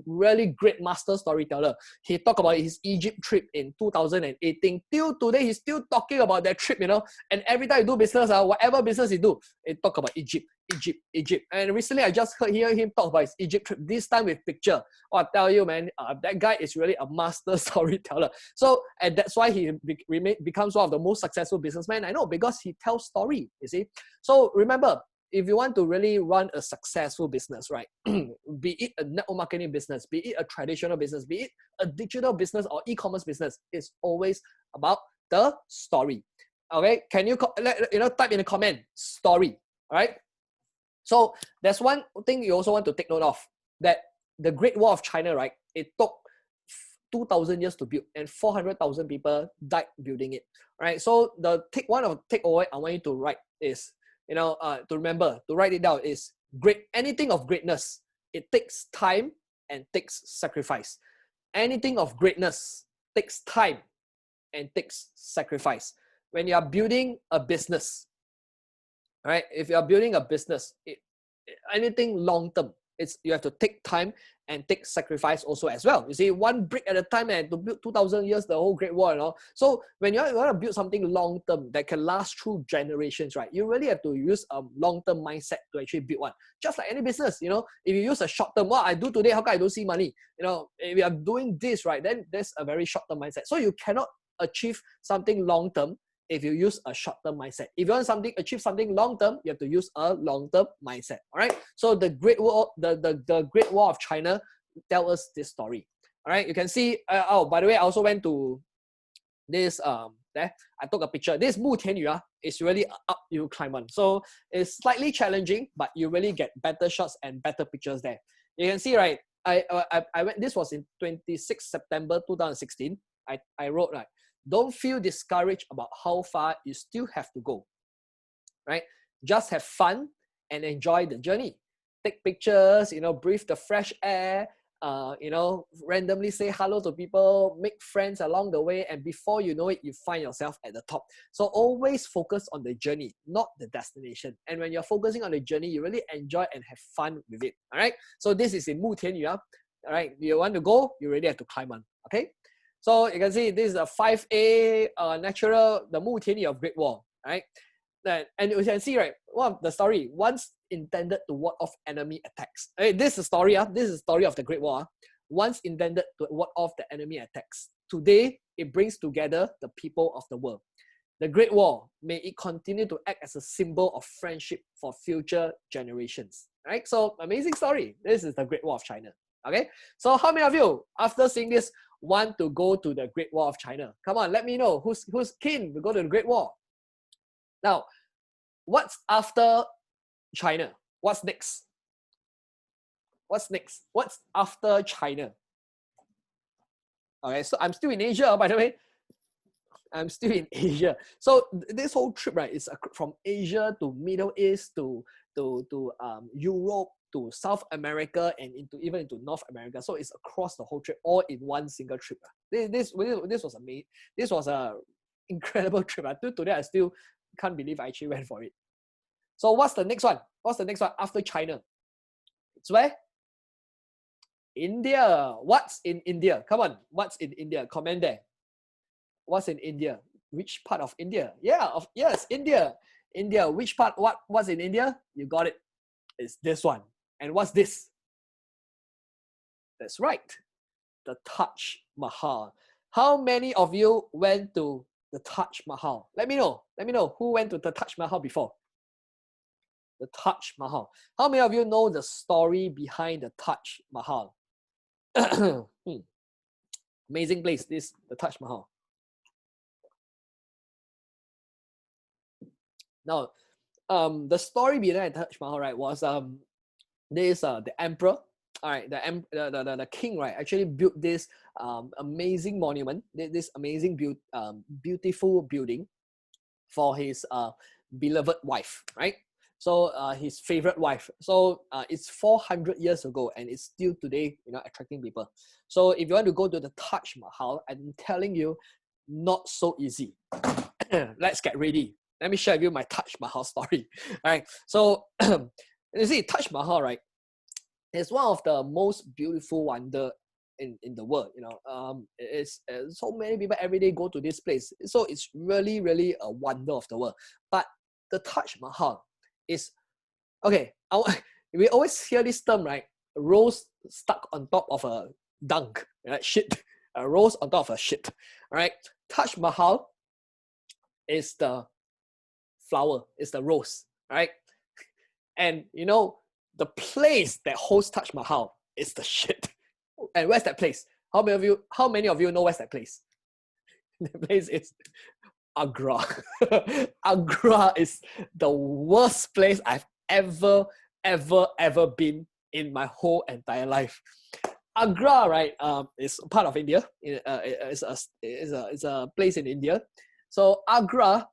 really great master storyteller. He talked about his Egypt trip in 2018. Till today, he's still talking about that trip, you know. And every time he do business, whatever business he do, he talk about Egypt. And recently I just hear him talk about his Egypt trip, this time with picture. Oh, I tell you, man, that guy is really a master storyteller. So, and that's why he becomes one of the most successful businessmen I know, because he tells story, you see. So remember, if you want to really run a successful business, right, be it a network marketing business, be it a traditional business, be it a digital business or e-commerce business, it's always about the story. Okay, can you type in the comment story? All right. So there's one thing you also want to take note of, that the Great Wall of China, right, it took 2,000 years to build and 400,000 people died building it, right? So the takeaway I want you to write is, to remember, to write it down is, anything of greatness, it takes time and takes sacrifice. Anything of greatness takes time and takes sacrifice. When you are building a business, right? If you are building a business, anything long term, you have to take time and take sacrifice also as well. You see, one brick at a time, and to build 2,000 years, the whole Great Wall, you know. So when you want to build something long term that can last through generations, right, you really have to use a long term mindset to actually build one. Just like any business, you know, if you use a short term, what I do today, how come I don't see money? You know, if you are doing this, right, then there's a very short term mindset. So you cannot achieve something long term if you use a short-term mindset. If you want achieve something long-term, you have to use a long-term mindset. All right. So the Great Wall, the Great Wall of China, tell us this story. All right. You can see. By the way, I also went to this. There, I took a picture. This Mutianyu is really up you climb on. So it's slightly challenging, but you really get better shots and better pictures there. You can see, right? I went. This was in 26 September 2016. I wrote, like, don't feel discouraged about how far you still have to go, right? Just have fun and enjoy the journey. Take pictures, breathe the fresh air, randomly say hello to people, make friends along the way, and before you know it, you find yourself at the top. So always focus on the journey, not the destination. And when you're focusing on the journey, you really enjoy and have fun with it, all right? So this is in Mutianyu. All right, you want to go, you really have to climb on. Okay, so you can see this is a 5A natural, the Mutianyi of Great Wall, right? And you can see, right, one of the story, once intended to ward off enemy attacks. This is the story, this is the story of the Great Wall. Once intended to ward off the enemy attacks. Today, it brings together the people of the world. The Great Wall, may it continue to act as a symbol of friendship for future generations. Right? So, amazing story. This is the Great Wall of China. Okay? So, how many of you, after seeing this, want to go to the Great Wall of China? Come on, let me know. Who's keen to go to the Great Wall? Now, what's after China? What's next? What's next? What's after China? Okay, so I'm still in Asia, by the way. I'm still in Asia. So this whole trip, right, is from Asia to Middle East to Europe to South America and even into North America. So it's across the whole trip, all in one single trip. This was amazing. This was a incredible trip. Till today, I still can't believe I actually went for it. So what's the next one? What's the next one after China? It's where? India. What's in India? Come on. What's in India? Comment there. What's in India? Which part of India? Yes, India. India. Which part? What's in India? You got it. It's this one. And what's this? That's right. The Taj Mahal. How many of you went to the Taj Mahal? Let me know. Let me know who went to the Taj Mahal before. The Taj Mahal. How many of you know the story behind the Taj Mahal? Amazing place, the Taj Mahal. Now, the story behind the Taj Mahal, right, was the emperor, all right, the king, right, actually built this amazing monument, this amazing beautiful building for his beloved wife, right? So his favorite wife. So it's 400 years ago, and it's still today, attracting people. So if you want to go to the Taj Mahal, I'm telling you, not so easy. Let's get ready. Let me share with you my Taj Mahal story. All right. So you see, Taj Mahal, right, is one of the most beautiful wonder in the world. It's so many people every day go to this place. So it's really, really a wonder of the world. But the Taj Mahal is, okay, we always hear this term, right? A rose stuck on top of a dunk, right? Shit. A rose on top of a shit, right? Taj Mahal is the flower, is the rose, right? And the place that hosts Taj Mahal is the shit. And where's that place? How many of you know where's that place? The place is Agra. Agra is the worst place I've ever been in my whole entire life. Agra, right, is part of India. It's a place in India. So Agra,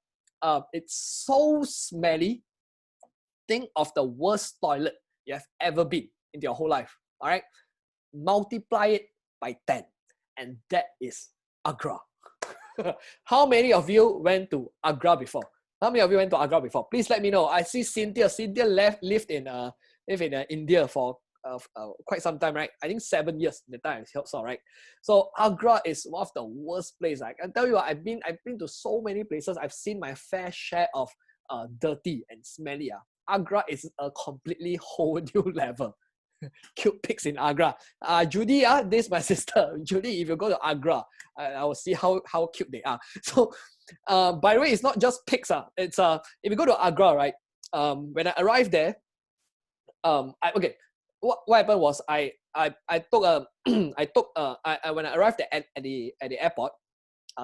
it's so smelly. Think of the worst toilet you have ever been in your whole life. All right, multiply it by 10, and that is Agra. How many of you went to Agra before? How many of you went to Agra before? Please let me know. I see Cynthia. Cynthia lived in India for quite some time, right? I think 7 years the time I saw, right? So Agra is one of the worst places. I can tell you, I've been to so many places. I've seen my fair share of dirty and smelly. Agra is a completely whole new level. Cute pigs in Agra. Judy, this is my sister. Judy, if you go to Agra, I will see how cute they are. So, by the way, it's not just pigs. It's if you go to Agra, right? When I arrived there, what happened was I took a when I arrived at the airport,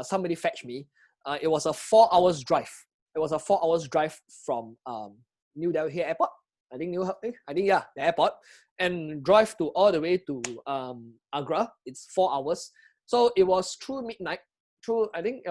somebody fetched me. It was a 4 hours drive. It was a 4 hours drive from New Delhi Airport. The airport, and drive to all the way to Agra. It's 4 hours. So it was through midnight. I think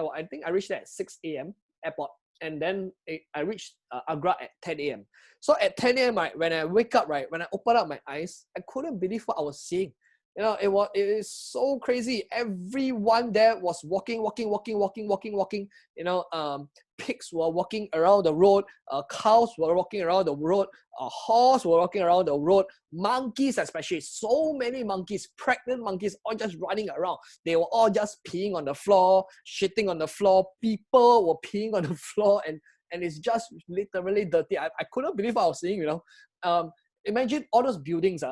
I reached there at 6 a.m. airport, and then I reached Agra at 10 a.m. So at 10 a.m. right, when I wake up, right, when I open up my eyes, I couldn't believe what I was seeing. You know, it is so crazy. Everyone there was walking. You know, pigs were walking around the road. Cows were walking around the road. Horse were walking around the road. Monkeys, especially, so many monkeys, pregnant monkeys, all just running around. They were all just peeing on the floor, shitting on the floor. People were peeing on the floor, and it's just literally dirty. I couldn't believe what I was seeing. You know, imagine all those buildings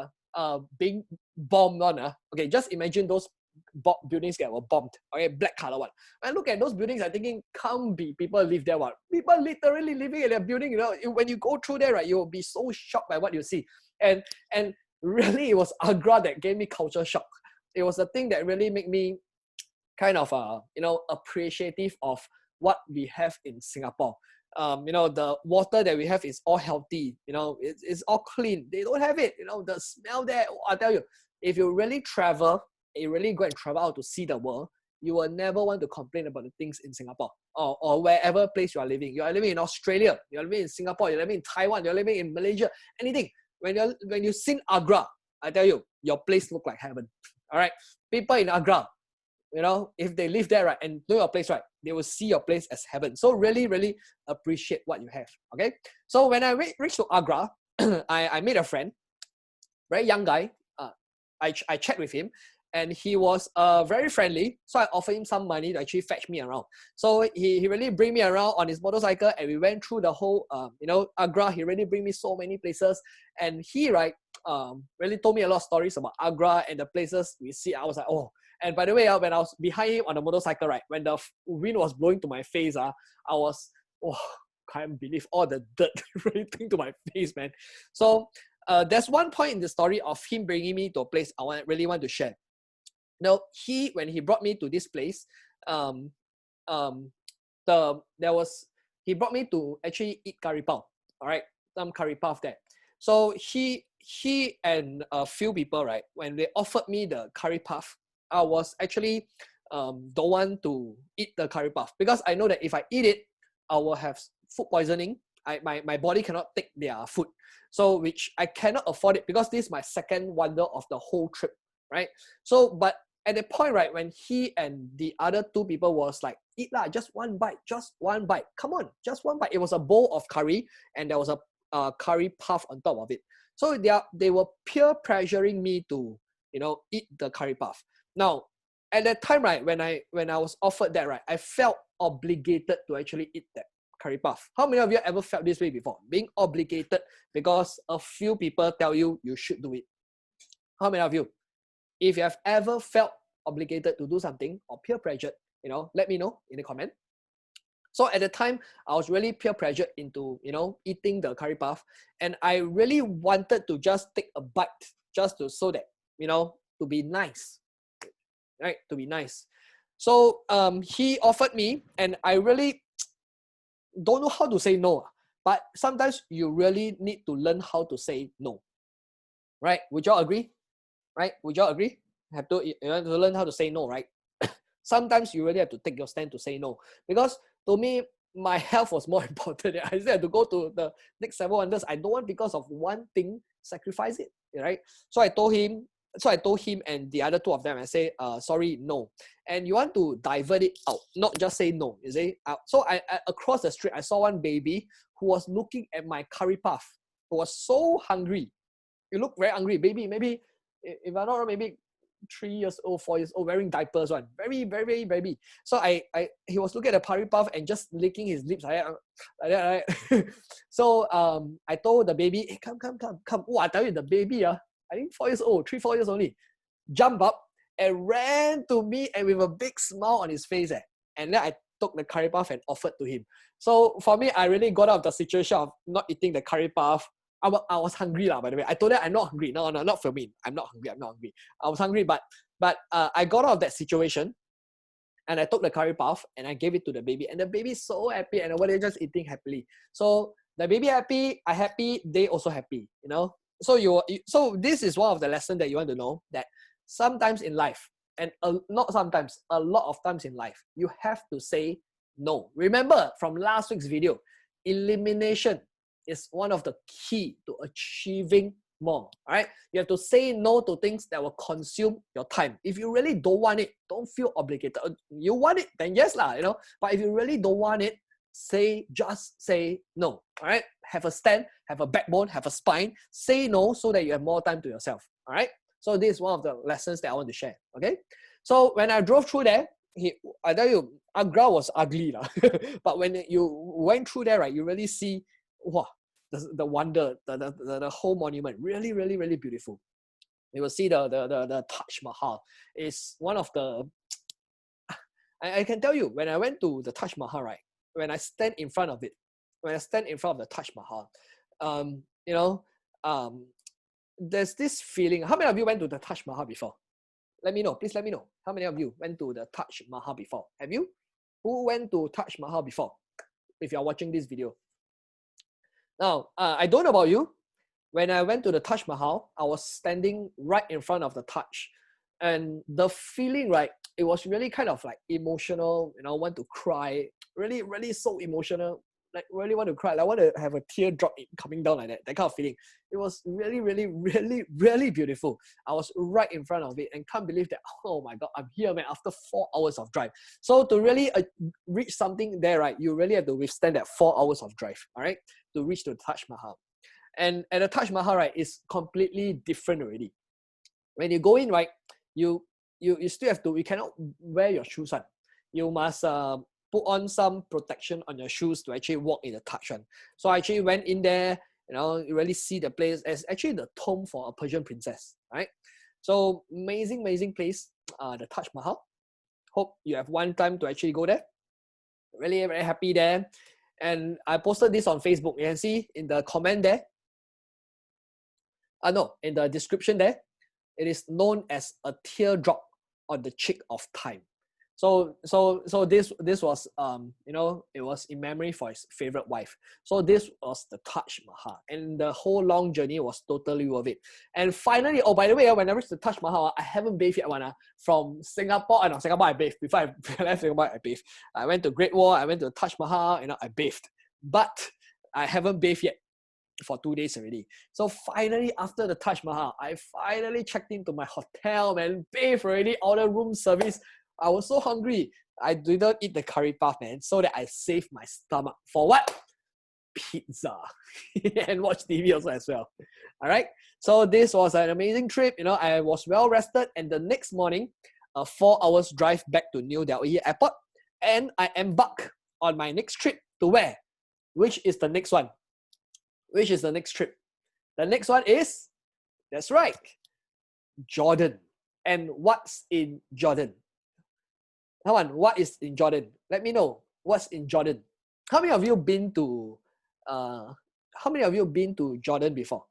being bombed on. Okay, just imagine those buildings that were bombed. Okay, black color one. And look at those buildings, I'm thinking, can't be people live there. What? People literally living in their building. You know, when you go through there, right, you will be so shocked by what you see. And really, it was Agra that gave me culture shock. It was the thing that really made me kind of you know, appreciative of what we have in Singapore. You know, the water that we have is all healthy. You know, it's all clean. They don't have it. You know, the smell there. I tell you, if you really travel, you really go and travel out to see the world, you will never want to complain about the things in Singapore or wherever place you are living. You are living in Australia. You are living in Singapore. You're living in Taiwan. You're living in Malaysia. Anything. When you see Agra, I tell you, your place look like heaven. All right, people in Agra, you know, if they live there, right, and know your place, right, they will see your place as heaven. So really, really appreciate what you have. Okay. So when I reached to Agra, I made a friend, very young guy. I chat with him, and he was very friendly. So I offered him some money to actually fetch me around. So he really bring me around on his motorcycle, and we went through the whole you know, Agra. He really bring me so many places, and he really told me a lot of stories about Agra and the places we see. I was like, oh. And by the way, when I was behind him on the motorcycle, right, when the wind was blowing to my face, I was, oh, can't believe all the dirt relating to my face, man. So there's one point in the story of him bringing me to a place I really want to share. Now, when he brought me to this place, he brought me to actually eat curry puff. All right, some curry puff there. So he and a few people, right, when they offered me the curry puff, I was actually don't want to eat the curry puff because I know that if I eat it, I will have food poisoning. My body cannot take their food. So which I cannot afford it because this is my second wonder of the whole trip, right? So, but at the point, right, when he and the other two people was like, eat lah, just one bite. Come on, just one bite. It was a bowl of curry and there was a curry puff on top of it. So they were peer pressuring me to, you know, eat the curry puff. Now, at that time, right, when I was offered that, right, I felt obligated to actually eat that curry puff. How many of you ever felt this way before? Being obligated because a few people tell you you should do it. How many of you? If you have ever felt obligated to do something or peer pressured, you know, let me know in the comment. So at the time, I was really peer pressured into, you know, eating the curry puff, and I really wanted to just take a bite just to so that, you know, to be nice. Right, to be nice. So he offered me, and I really don't know how to say no. But sometimes you really need to learn how to say no. Right? Would y'all agree? Right? Would y'all agree? You have to learn how to say no, right? Sometimes you really have to take your stand to say no. Because to me, my health was more important. I still have to go to the next 7 wonders. I don't want because of one thing sacrifice it. Right? So I told him and the other two of them, I say, sorry, no. And you want to divert it out, not just say no, you see? So I across the street, I saw one baby who was looking at my curry puff, who was so hungry. You look very hungry, baby, maybe, if I'm not wrong, maybe 3 years old, 4 years old, wearing diapers, one. Very, very, very baby. So he was looking at the curry puff and just licking his lips like that, right? So I told the baby, hey, come. Oh, I tell you, the baby, I think 4 years old, 3, 4 years only, jumped up and ran to me and with a big smile on his face. And then I took the curry puff and offered to him. So for me, I really got out of the situation of not eating the curry puff. I was hungry, by the way. I told her I'm not hungry. No, not for me. I'm not hungry. I was hungry, but I got out of that situation and I took the curry puff and I gave it to the baby. And the baby is so happy and they just eating happily. So the baby happy, I happy, they also happy, you know. So this is one of the lessons that you want to know, that sometimes in life, and not sometimes, a lot of times in life, you have to say no. Remember from last week's video, elimination is one of the key to achieving more. All right, you have to say no to things that will consume your time. If you really don't want it, don't feel obligated. You want it, then yes lah, you know. But if you really don't want it, just say no. All right, have a stand, have a backbone, have a spine. Say no so that you have more time to yourself. All right. So this is one of the lessons that I want to share. Okay. So when I drove through there, I tell you, Agra was ugly lah. But when you went through there, right, you really see, wow, the wonder, the whole monument, really, really, really beautiful. You will see the Taj Mahal is one of the. I can tell you, when I went to the Taj Mahal, right, when I stand in front of it, when I stand in front of the Taj Mahal, you know, there's this feeling. How many of you went to the Taj Mahal before? Let me know. Please let me know. How many of you went to the Taj Mahal before? Have you? Who went to Taj Mahal before? If you're watching this video. Now, I don't know about you. When I went to the Taj Mahal, I was standing right in front of the Taj. And the feeling, right, it was really kind of like emotional, you know, want to cry. Really, really so emotional. Like really want to cry. I want to have a tear drop coming down like that. That kind of feeling. It was really, really, really, really beautiful. I was right in front of it and can't believe that, oh my God, I'm here, man, after 4 hours of drive. So to really reach something there, right, you really have to withstand that 4 hours of drive, all right, to reach the Taj Mahal. And at the Taj Mahal, right, it's completely different already. When you go in, right, you still have to, you cannot wear your shoes on. You must put on some protection on your shoes to actually walk in the Taj one. So I actually went in there, you know, you really see the place as actually the tomb for a Persian princess, right? So amazing, amazing place, the Taj Mahal. Hope you have one time to actually go there. Really, very happy there. And I posted this on Facebook. You can see in the comment there. No, in the description there, it is known as a teardrop on the cheek of time. So this was you know, it was in memory for his favorite wife. So this was the Taj Mahal, and the whole long journey was totally worth it. And finally, oh, by the way, when I reached the Taj Mahal, I haven't bathed yet. From Singapore, no, Singapore I bathed. Before I left Singapore, I bathed. I went to Great Wall, I went to the Taj Mahal, you know, I bathed. But I haven't bathed yet for 2 days already. So finally, after the Taj Mahal, I finally checked into my hotel, man, bathed already, ordered room service. I was so hungry. I didn't eat the curry puff, man, so that I saved my stomach. For what? Pizza. And watch TV also as well. All right. So this was an amazing trip. You know, I was well rested, and the next morning, a 4 hours drive back to New Delhi Airport, and I embark on my next trip to where? Which is the next one? Which is the next trip? The next one is, that's right, Jordan. And what's in Jordan? Come on, what is in Jordan? Let me know what's in Jordan. How many of you been to Jordan before?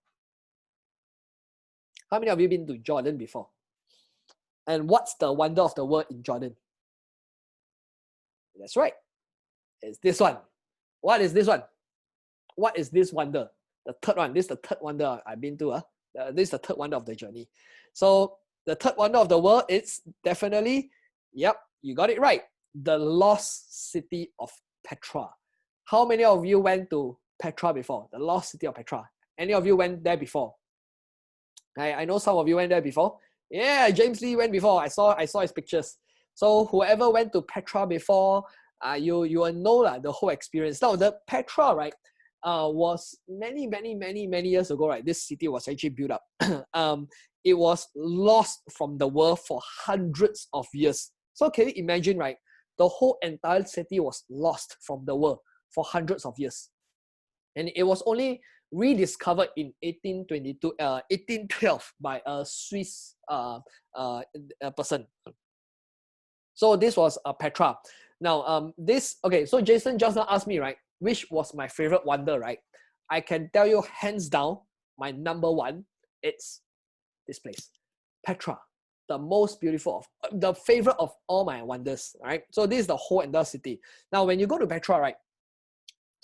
How many of you been to Jordan before? And what's the wonder of the world in Jordan? That's right. It's this one. What is this one? What is this wonder? The third one. This is the third wonder I've been to. This is the third wonder of the journey. So the third wonder of the world is definitely, yep, you got it right, the lost city of Petra. How many of you went to Petra before? The lost city of Petra. Any of you went there before? I know some of you went there before. Yeah, James Lee went before. I saw his pictures. So whoever went to Petra before, you will know the whole experience. Now the Petra, right, was many years ago, right? This city was actually built up. It was lost from the world for hundreds of years. So can you imagine, right? The whole entire city was lost from the world for hundreds of years. And it was only rediscovered in 1812 by a Swiss person. So this was Petra. Now, so Jason just now asked me, right, which was my favorite wonder, right? I can tell you hands down, my number one, it's this place, Petra. The most beautiful the favorite of all my wonders, right? So this is the whole entire city. Now, when you go to Petra, right?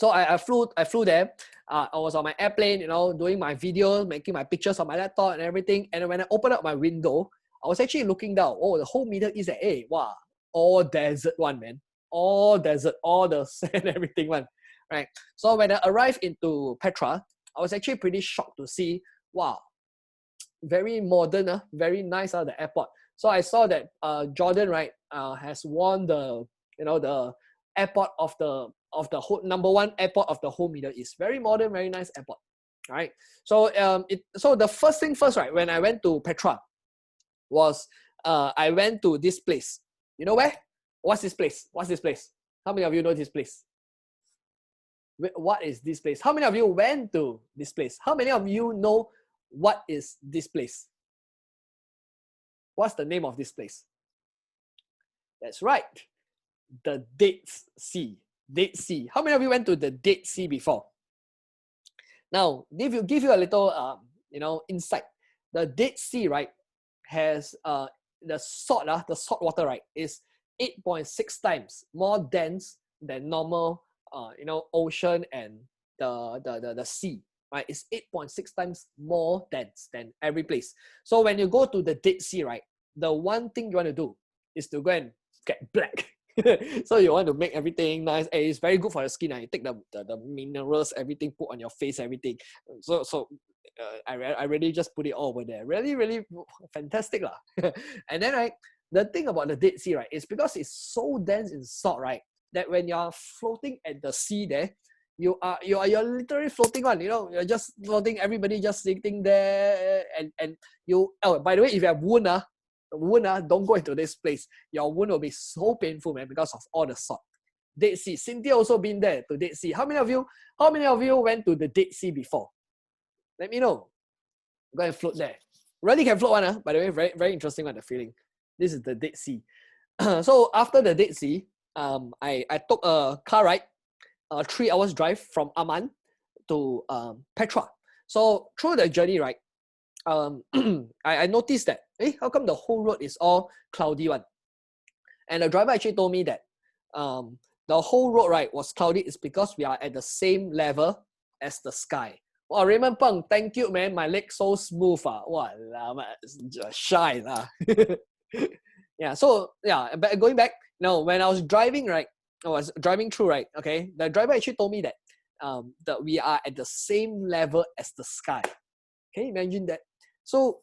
So I flew there. I was on my airplane, you know, doing my video, making my pictures on my laptop and everything. And when I opened up my window, I was actually looking down. Oh, the whole Middle East, hey, wow, all desert one, man. All desert, all the sand, everything one, right? So when I arrived into Petra, I was actually pretty shocked to see, wow, very modern, very nice, the airport. So I saw that Jordan, right, has won the, the airport of the whole, #1 airport of the whole Middle East. Very modern, very nice airport. Right. So so the first thing first, right, when I went to Petra was I went to this place. You know where? What's this place? What's this place? How many of you know this place? What is this place? How many of you went to this place? How many of you know what is this place? What's the name of this place? That's right. The Dead Sea. Dead Sea. How many of you went to the Dead Sea before? Now, give you a little insight. The Dead Sea, right, has the salt water, right, is 8.6 times more dense than normal ocean and the sea, right? It's 8.6 times more dense than every place. So when you go to the Dead Sea, right, the one thing you want to do is to go and get black. So you want to make everything nice, and it's very good for your skin. You take the minerals, everything, put on your face, everything. So I really just put it all over there. Really, really fantastic lah. And then, right, the thing about the Dead Sea, right, is because it's so dense in salt, right, that when you're floating at the sea there, you're literally floating on. You're just floating. Everybody just sitting there, and you. Oh, by the way, if you have wound, don't go into this place. Your wound will be so painful, man, because of all the salt. Dead Sea. Cynthia also been there to Dead Sea. How many of you went to the Dead Sea before? Let me know. Go and float there. Really can float one, by the way. Very, very interesting one, the feeling. This is the Dead Sea. So after the Dead Sea, I took a car ride, a 3 hours drive from Amman to Petra. So through the journey, right, I noticed that, how come the whole road is all cloudy one? And the driver actually told me that the whole road, right, was cloudy is because we are at the same level as the sky. Wow, Raymond Peng, thank you, man. My leg so smooth. Wow, shy. Yeah, so yeah, but going back, when I was driving, right, I was driving through, right, okay, the driver actually told me that that we are at the same level as the sky. Can you imagine that? So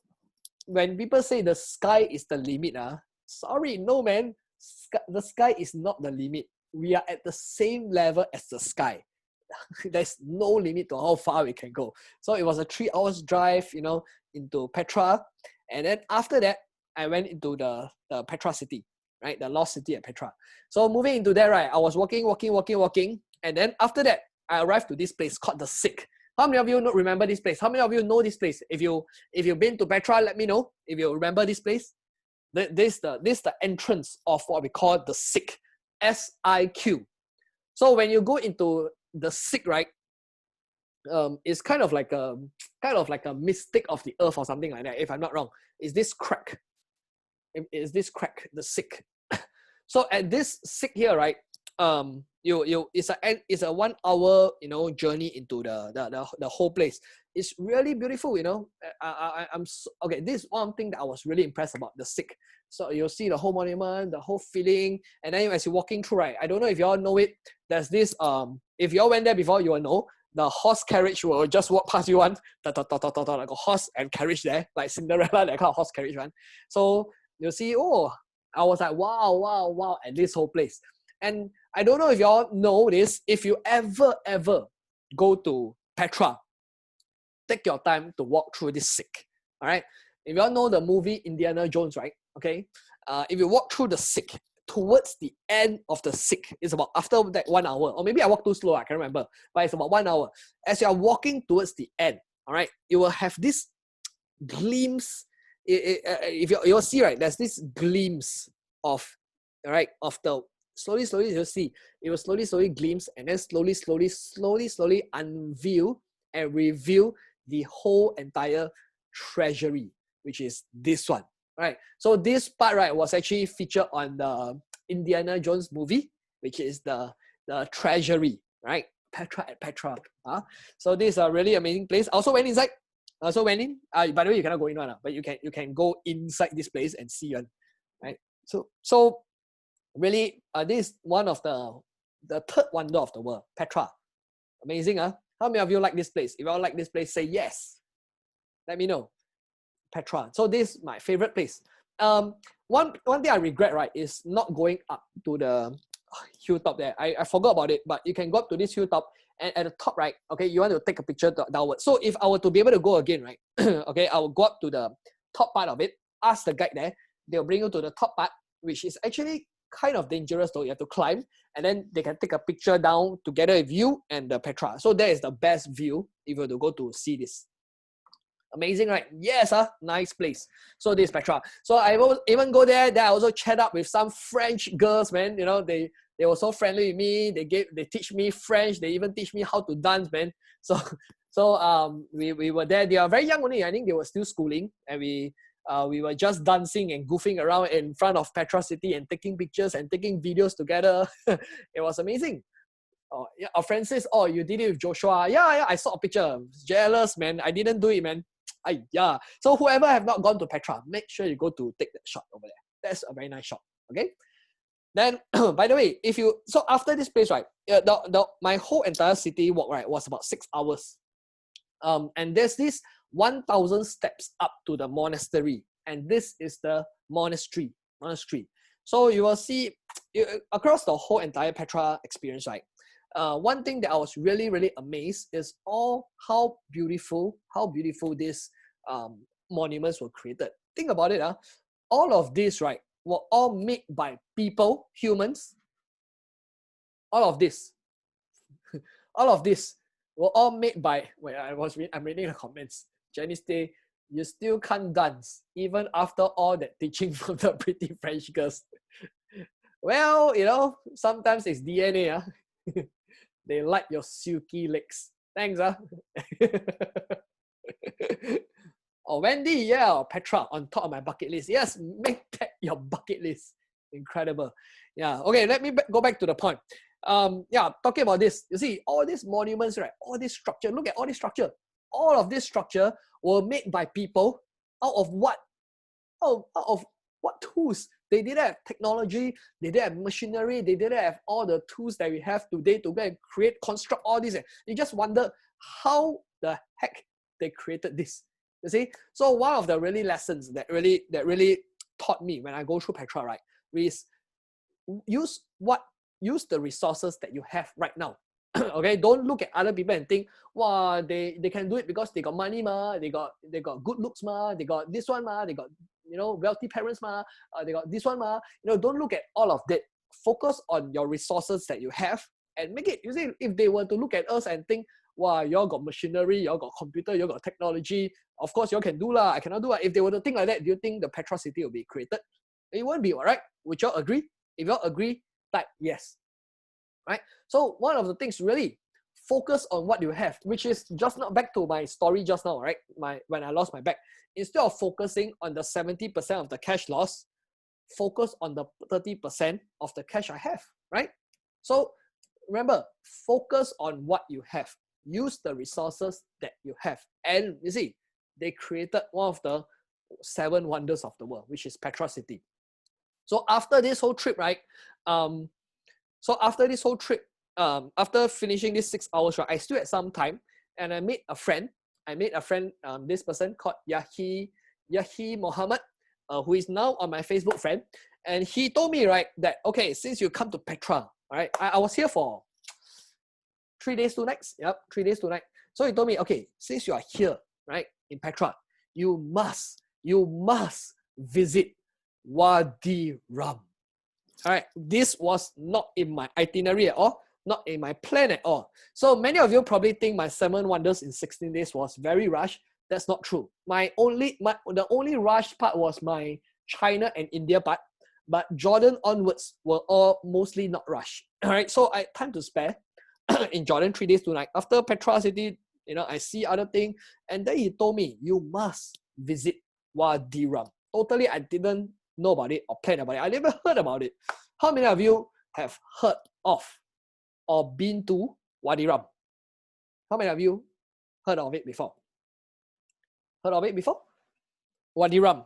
when people say the sky is the limit, sorry, no, man. The sky is not the limit. We are at the same level as the sky. There's no limit to how far we can go. So it was a 3 hours drive, into Petra. And then after that, I went into the Petra city, right? The lost city at Petra. So moving into there, right, I was walking. And then after that, I arrived to this place called the Sikh. How many of you remember this place? How many of you know this place? If you've been to Petra, let me know if you remember this place. This is the entrance of what we call the Sikh, SIQ. So when you go into the Sikh, right, it's kind of like a mystic of the earth or something like that. If I'm not wrong, is this crack? Is this crack the Sikh? So at this Sikh here, right, it's a 1 hour journey into the whole place. It's really beautiful. I'm so, okay. This is one thing that I was really impressed about the Sikh. So you'll see the whole monument, the whole feeling, and then as you're walking through, right, I don't know if you all know it. There's this if you all went there before, you will know the horse carriage will just walk past you one, like a horse and carriage there, like Cinderella, that kind of horse carriage one. So you'll see, I was like, wow, at this whole place. And I don't know if you all know this, if you ever go to Petra, take your time to walk through this Sikh, all right? If you all know the movie Indiana Jones, right, okay, if you walk through the Sikh, towards the end of the Sikh, it's about after that 1 hour, or maybe I walk too slow, I can't remember, but it's about 1 hour. As you are walking towards the end, all right, you will have this glimpse. If you'll see, right, there's this glimpse of, all right, of the slowly you'll see it will slowly glimpse, and then slowly unveil and reveal the whole entire treasury, which is this one, right? So this part, right, was actually featured on the Indiana Jones movie, which is the treasury, right? Petra. So this is a really amazing place. I also went inside. By the way, you cannot go in one, but you can go inside this place and see one, right? So really, this is one of the third wonder of the world, Petra. Amazing, huh? How many of you like this place? If you all like this place, say yes. Let me know. Petra. So this is my favorite place. One thing I regret, right, is not going up to the hilltop there. I forgot about it, but you can go up to this hilltop, and at the top, right, okay, you want to take a picture downwards. So if I were to be able to go again, right, okay, I will go up to the top part of it, ask the guide there, they'll bring you to the top part, which is actually kind of dangerous though. You have to climb, and then they can take a picture down together with you and the Petra. So that is the best view if you were to go to see this. Amazing, right? Yes, nice place. So this is Petra. So I will even go there. Then I also chat up with some French girls, man. You know, they were so friendly with me. They teach me French. They even teach me how to dance, man. So we were there. They are very young only. I think they were still schooling, and we were just dancing and goofing around in front of Petra City and taking pictures and taking videos together. It was amazing. Oh, yeah, our friend says, oh, you did it with Joshua. Yeah, I saw a picture. Jealous, man. I didn't do it, man. Yeah. So whoever have not gone to Petra, make sure you go to take that shot over there. That's a very nice shot. Okay. Then, by the way, so after this place, right, my whole entire city walk, right, was about 6 hours. And there's this 1,000 steps up to the monastery, and this is the monastery. So you will see across the whole entire Petra experience, right? One thing that I was really, really amazed is how beautiful these monuments were created. Think about it, all of this, right, were all made by people, humans. All of this were all made by. Wait, I'm reading the comments. Janice Day, you still can't dance even after all that teaching from the pretty French girls. Well, you know, sometimes it's DNA. They like your silky legs. Thanks, Oh, Wendy, yeah, Petra on top of my bucket list. Yes, make that your bucket list. Incredible. Yeah. Okay, let me go back to the point. Yeah, talking about this, you see, all these monuments, right? All this structure. Look at all this structure. All of this structure were made by people out of what? Out of what tools? They didn't have technology, they didn't have machinery, they didn't have all the tools that we have today to go and construct all this. You just wonder how the heck they created this. You see? So one of the really lessons that really taught me when I go through Petra, right, is use the resources that you have right now. Okay, don't look at other people and think, wow, they can do it because they got money, they got good looks, they got this one, they got, you know, wealthy parents, they got this one, you know, don't look at all of that. Focus on your resources that you have and make it. You see, if they were to look at us and think, wow, y'all got machinery, y'all got computer, y'all got technology, of course y'all can do lah, I cannot do lah. If they were to think like that, do you think the Petra City will be created? It won't be, alright? Would y'all agree? If y'all agree, type yes. Right? So one of the things, really focus on what you have, which is just not back to my story just now, right? When I lost my bag. Instead of focusing on the 70% of the cash loss, focus on the 30% of the cash I have, right? So remember, focus on what you have. Use the resources that you have. And you see, they created one of the 7 wonders of the world, which is Petra City. So after this whole trip, right? After finishing this 6 hours, right, I still had some time, and I made a friend. This person called Yahi Mohammed, who is now on my Facebook friend. And he told me, right, that, okay, since you come to Petra, right, I was here for 3 days, 2 nights. Yep, 3 days, 2 nights. So he told me, okay, since you are here, right, in Petra, you must visit Wadi Rum. All right, this was not in my itinerary at all, not in my plan at all. So many of you probably think my 7 wonders in 16 days was very rushed. That's not true. The only rushed part was my China and India part, but Jordan onwards were all mostly not rushed. All right, so I had time to spare in Jordan, 3 days, 2 nights. After Petra City, you know, I see other thing, and then he told me, you must visit Wadi Rum. Totally, I didn't know about it or plan about it. I never heard about it. How many of you have heard of or been to Wadi Rum? How many of you heard of it before? Heard of it before? Wadi Rum.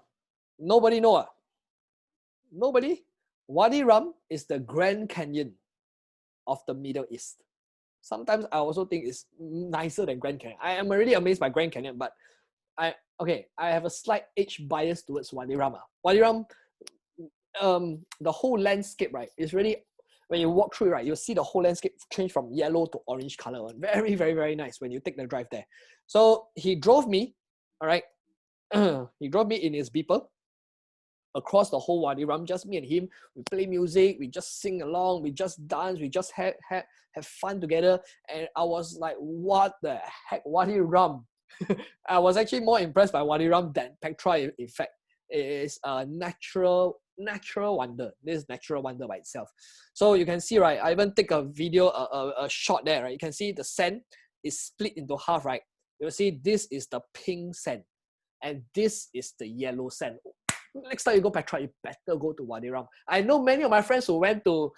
Nobody know? Nobody? Wadi Rum is the Grand Canyon of the Middle East. Sometimes I also think it's nicer than Grand Canyon. I am already amazed by Grand Canyon, but I have a slight age bias towards Wadi Rum. Wadi Rum, the whole landscape, right, is really, when you walk through, right, you'll see the whole landscape change from yellow to orange color. Very, very, very nice when you take the drive there. So he drove me, all right, he drove me in his beeper across the whole Wadi Rum, just me and him. We play music, we just sing along, we just dance, we just have fun together. And I was like, what the heck, Wadi Rum? I was actually more impressed by Wadi Rum than Petra. In fact, it is a natural wonder. This is natural wonder by itself. So you can see, right, I even take a video, a shot there, right? You can see the sand is split into half, right? You'll see this is the pink sand and this is the yellow sand. Next time you go Petra, you better go to Wadi Rum. I know many of my friends who went to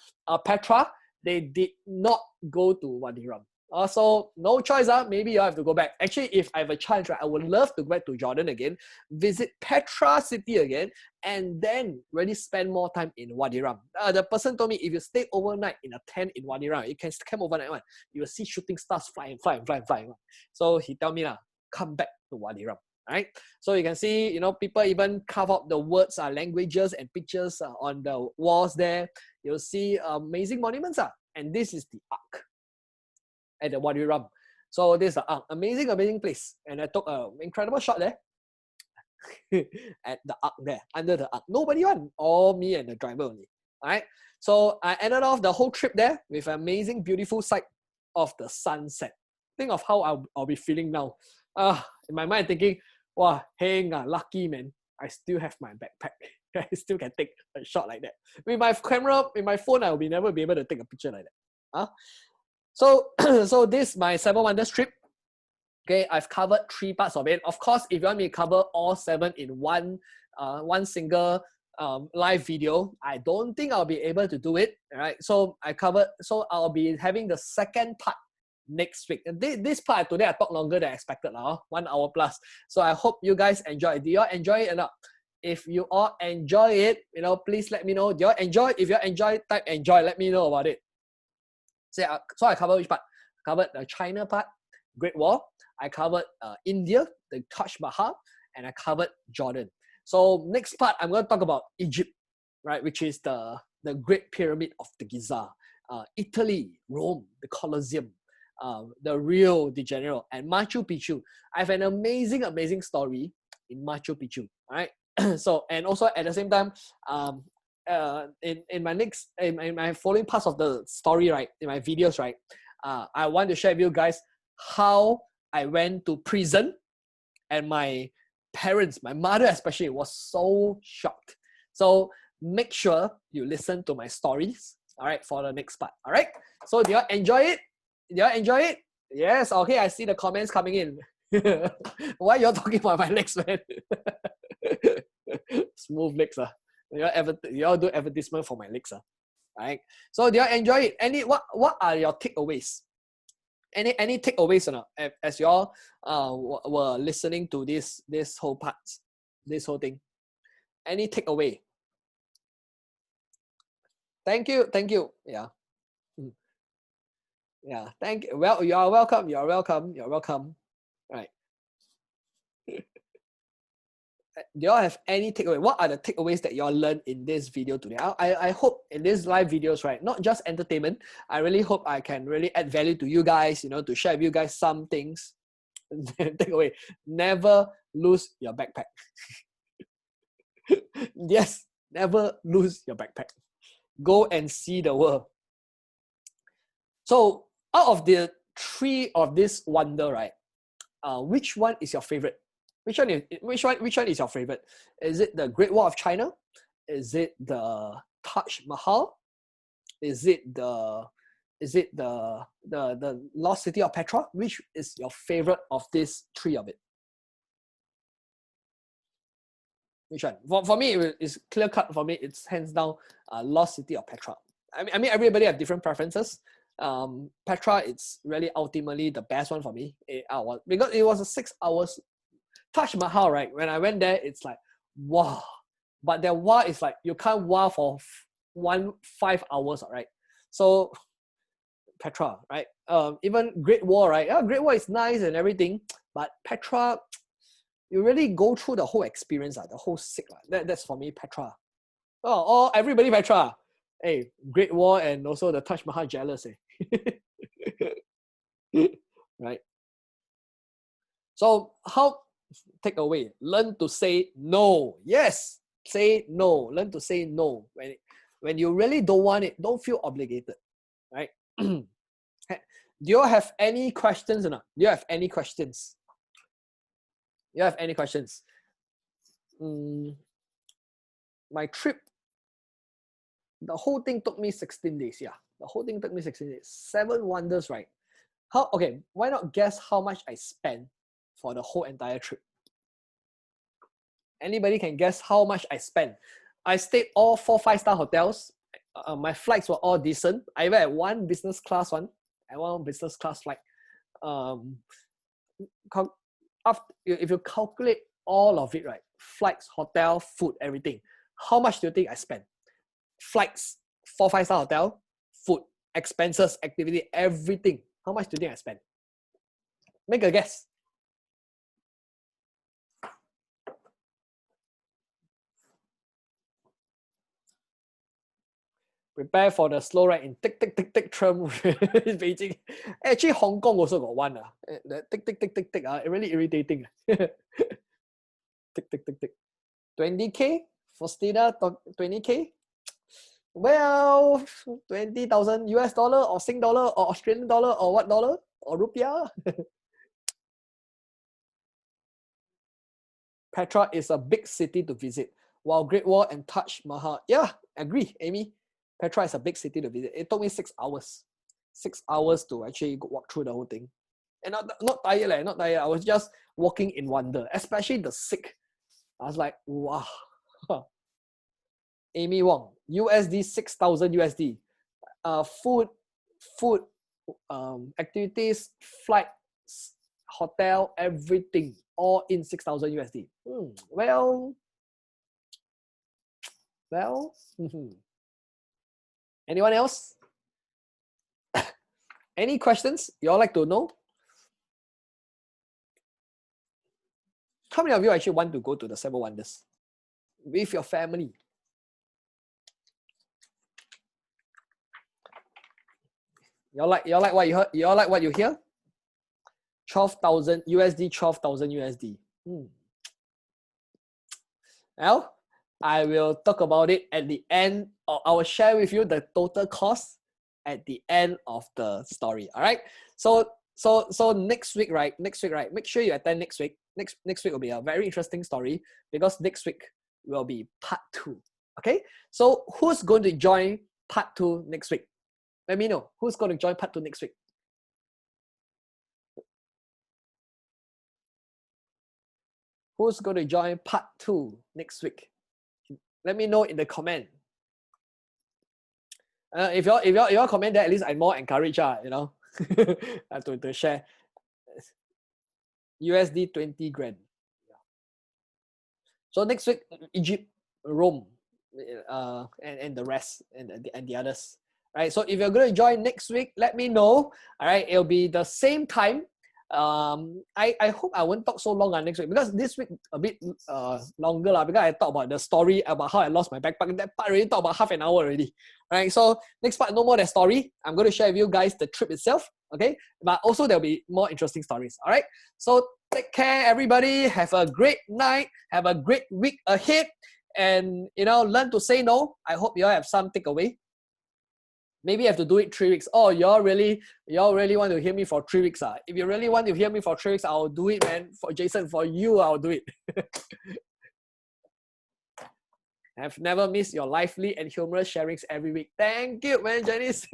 Petra, they did not go to Wadi Rum. So no choice, maybe you have to go back. Actually, if I have a chance, right, I would love to go back to Jordan again, visit Petra city again, and then really spend more time in Wadi Rum. The person told me if you stay overnight in a tent in Wadi Rum, you can camp overnight, you will see shooting stars flying. So he tell me, come back to Wadi Rum. Right, so you can see, you know, people even carve out the words, languages and pictures on the walls there. You'll see amazing monuments, and this is the Ark at the Wadi Rum. So this is the Ark, amazing place, and I took an incredible shot there at the Ark there, under the Ark. Nobody on, all me and the driver only. All right, so I ended off the whole trip there with an amazing, beautiful sight of the sunset. Think of how I'll be feeling now. In my mind, thinking, wow, hey, lucky man, I still have my backpack. I still can take a shot like that. With my camera, with my phone, I will never be able to take a picture like that. So, so this my 7 Wonders trip. Okay, I've covered 3 parts of it. Of course, if you want me to cover all 7 in one single live video, I don't think I'll be able to do it. All right, so I'll be having the second part next week. And this part today I talked longer than expected, 1 hour plus. So I hope you guys enjoy it. Do you all enjoy it or not? If you all enjoy it, you know, please let me know. Do you all enjoy? If you all enjoy, type enjoy. Let me know about it. So I covered which part? I covered the China part, Great Wall. I covered India, the Taj Mahal, and I covered Jordan. So next part, I'm going to talk about Egypt, right, which is the Great Pyramid of the Giza. Italy, Rome, the Colosseum, the Rio de Janeiro, and Machu Picchu. I have an amazing story in Machu Picchu. All right. So, and also at the same time, in my following parts of the story, right, in my videos, right, I want to share with you guys how I went to prison, and my parents, my mother especially, was so shocked. So make sure you listen to my stories, all right, for the next part. All right. So do you enjoy it? Do you enjoy it? Yes. Okay. I see the comments coming in. Why you're talking about my legs, man? Smooth legs, you all do advertisement for my legs, right? So do you enjoy it? What are your takeaways? Any takeaways or not? As you all were listening to this whole part, this whole thing. Any takeaway? Thank you. Yeah. Yeah. Thank you. Well, you are welcome. You're welcome. Right. Do y'all have any takeaway? What are the takeaways that y'all learned in this video today? I hope in these live videos, right, not just entertainment, I really hope I can really add value to you guys, you know, to share with you guys some things. Takeaway, never lose your backpack. Yes, never lose your backpack. Go and see the world. So out of the 3 of this wonder, right, which one is your favorite? Which one is your favorite? Is it the Great Wall of China? Is it the Taj Mahal? Is it the lost city of Petra? Which is your favorite of these 3 of it? Which one? For me, it's clear cut. For me, it's hands down lost city of Petra. I mean, everybody have different preferences. Petra, it's really ultimately the best one for me. Because it was a 6 hours. Taj Mahal, right? When I went there, it's like, wow. But the wow is like, you can't wow for 5 hours, right? So, Petra, right? Even Great Wall, right? Yeah, Great Wall is nice and everything, but Petra, you really go through the whole experience, the whole sick. That's for me, Petra. Oh, everybody Petra. Hey, Great Wall and also the Taj Mahal jealous. Right? So how, take away, learn to say no. Yes, say no. Learn to say no. When you really don't want it, don't feel obligated. Right? Do you have any questions or not? Do you have any questions? You have any questions? My trip, the whole thing took me 16 days. Yeah, the whole thing took me 16 days. 7 wonders, right? Okay, why not guess how much I spent for the whole entire trip? Anybody can guess how much I spent? I stayed all 4 5-star hotels. My flights were all decent. I even had one business class one and one business class flight. If you calculate all of it, right? Flights, hotel, food, everything. How much do you think I spent? Flights, 4 5-star hotel, food, expenses, activity, everything. How much do you think I spent? Make a guess. Prepare for the slow ride in tick tick tick tick tram in Beijing. Actually, Hong Kong also got one. The tick tick tick tick tick. Really irritating. Tick tick tick tick. 20K for Stida, 20K. Well, 20,000 US dollar or Sing dollar or Australian dollar or what dollar or rupiah. Petra is a big city to visit, while Great Wall and Taj Mahal. Yeah, agree, Amy. Petra is a big city to visit. It took me 6 hours. 6 hours to actually walk through the whole thing. And not tired, not tired. I was just walking in wonder, especially the sick. I was like, wow. Amy Wong, USD 6,000 USD. Food, activities, flights, hotel, everything, all in 6,000 USD. Well. Anyone else? Any questions you all like to know? How many of you actually want to go to the 7 wonders with your family? You all like what you heard? You all like what you hear? 12,000 USD, 12,000 USD. Well, I will talk about it at the end. I will share with you the total cost at the end of the story. All right. So next week, right? Make sure you attend next week. Next week will be a very interesting story because next week will be part 2. Okay. So who's going to join part 2 next week? Let me know. Who's going to join part 2 next week? Who's going to join part 2 next week? Let me know in the comment. If you comment there, at least I'm more encouraged, to share. USD 20 grand. So next week, Egypt, Rome, and the rest and the others. Right. So if you're going to join next week, let me know. All right. It'll be the same time. I hope I won't talk so long next week because this week a bit longer because I talk about the story about how I lost my backpack. That part already talk about half an hour already. Right. So next part, no more that story. I'm going to share with you guys the trip itself. Okay. But also there'll be more interesting stories. All right. So take care, everybody. Have a great night. Have a great week ahead. And learn to say no. I hope you all have some takeaway. Maybe you have to do it 3 weeks. Oh, y'all really want to hear me for 3 weeks? If you really want to hear me for 3 weeks, I'll do it, man. For Jason, for you, I'll do it. I've never missed your lively and humorous sharings every week. Thank you, man, Janice.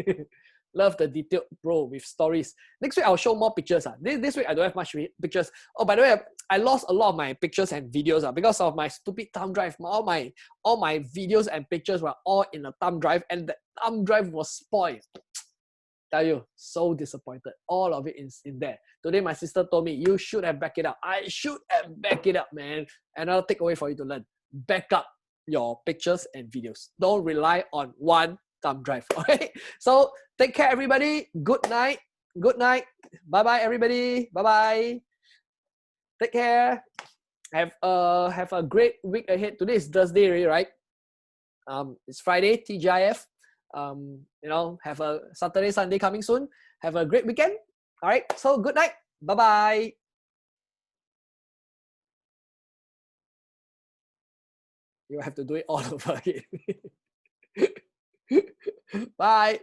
Love the detailed bro with stories. Next week, I'll show more pictures. This week, I don't have much pictures. Oh, by the way, I lost a lot of my pictures and videos because of my stupid thumb drive. All my videos and pictures were all in a thumb drive, and the thumb drive was spoiled. Tell you, so disappointed. All of it is in there. Today, my sister told me, you should have backed it up. I should have backed it up, man. Another takeaway for you to learn. Back up your pictures and videos. Don't rely on one thumb drive. Okay, so take care, everybody. Good night. Bye bye, everybody. Bye bye. Take care. Have a great week ahead. Today is Thursday already, right? It's Friday, TGIF. Have a Saturday, Sunday coming soon. Have a great weekend. All right. So good night. Bye bye. You have to do it all over again. Bye.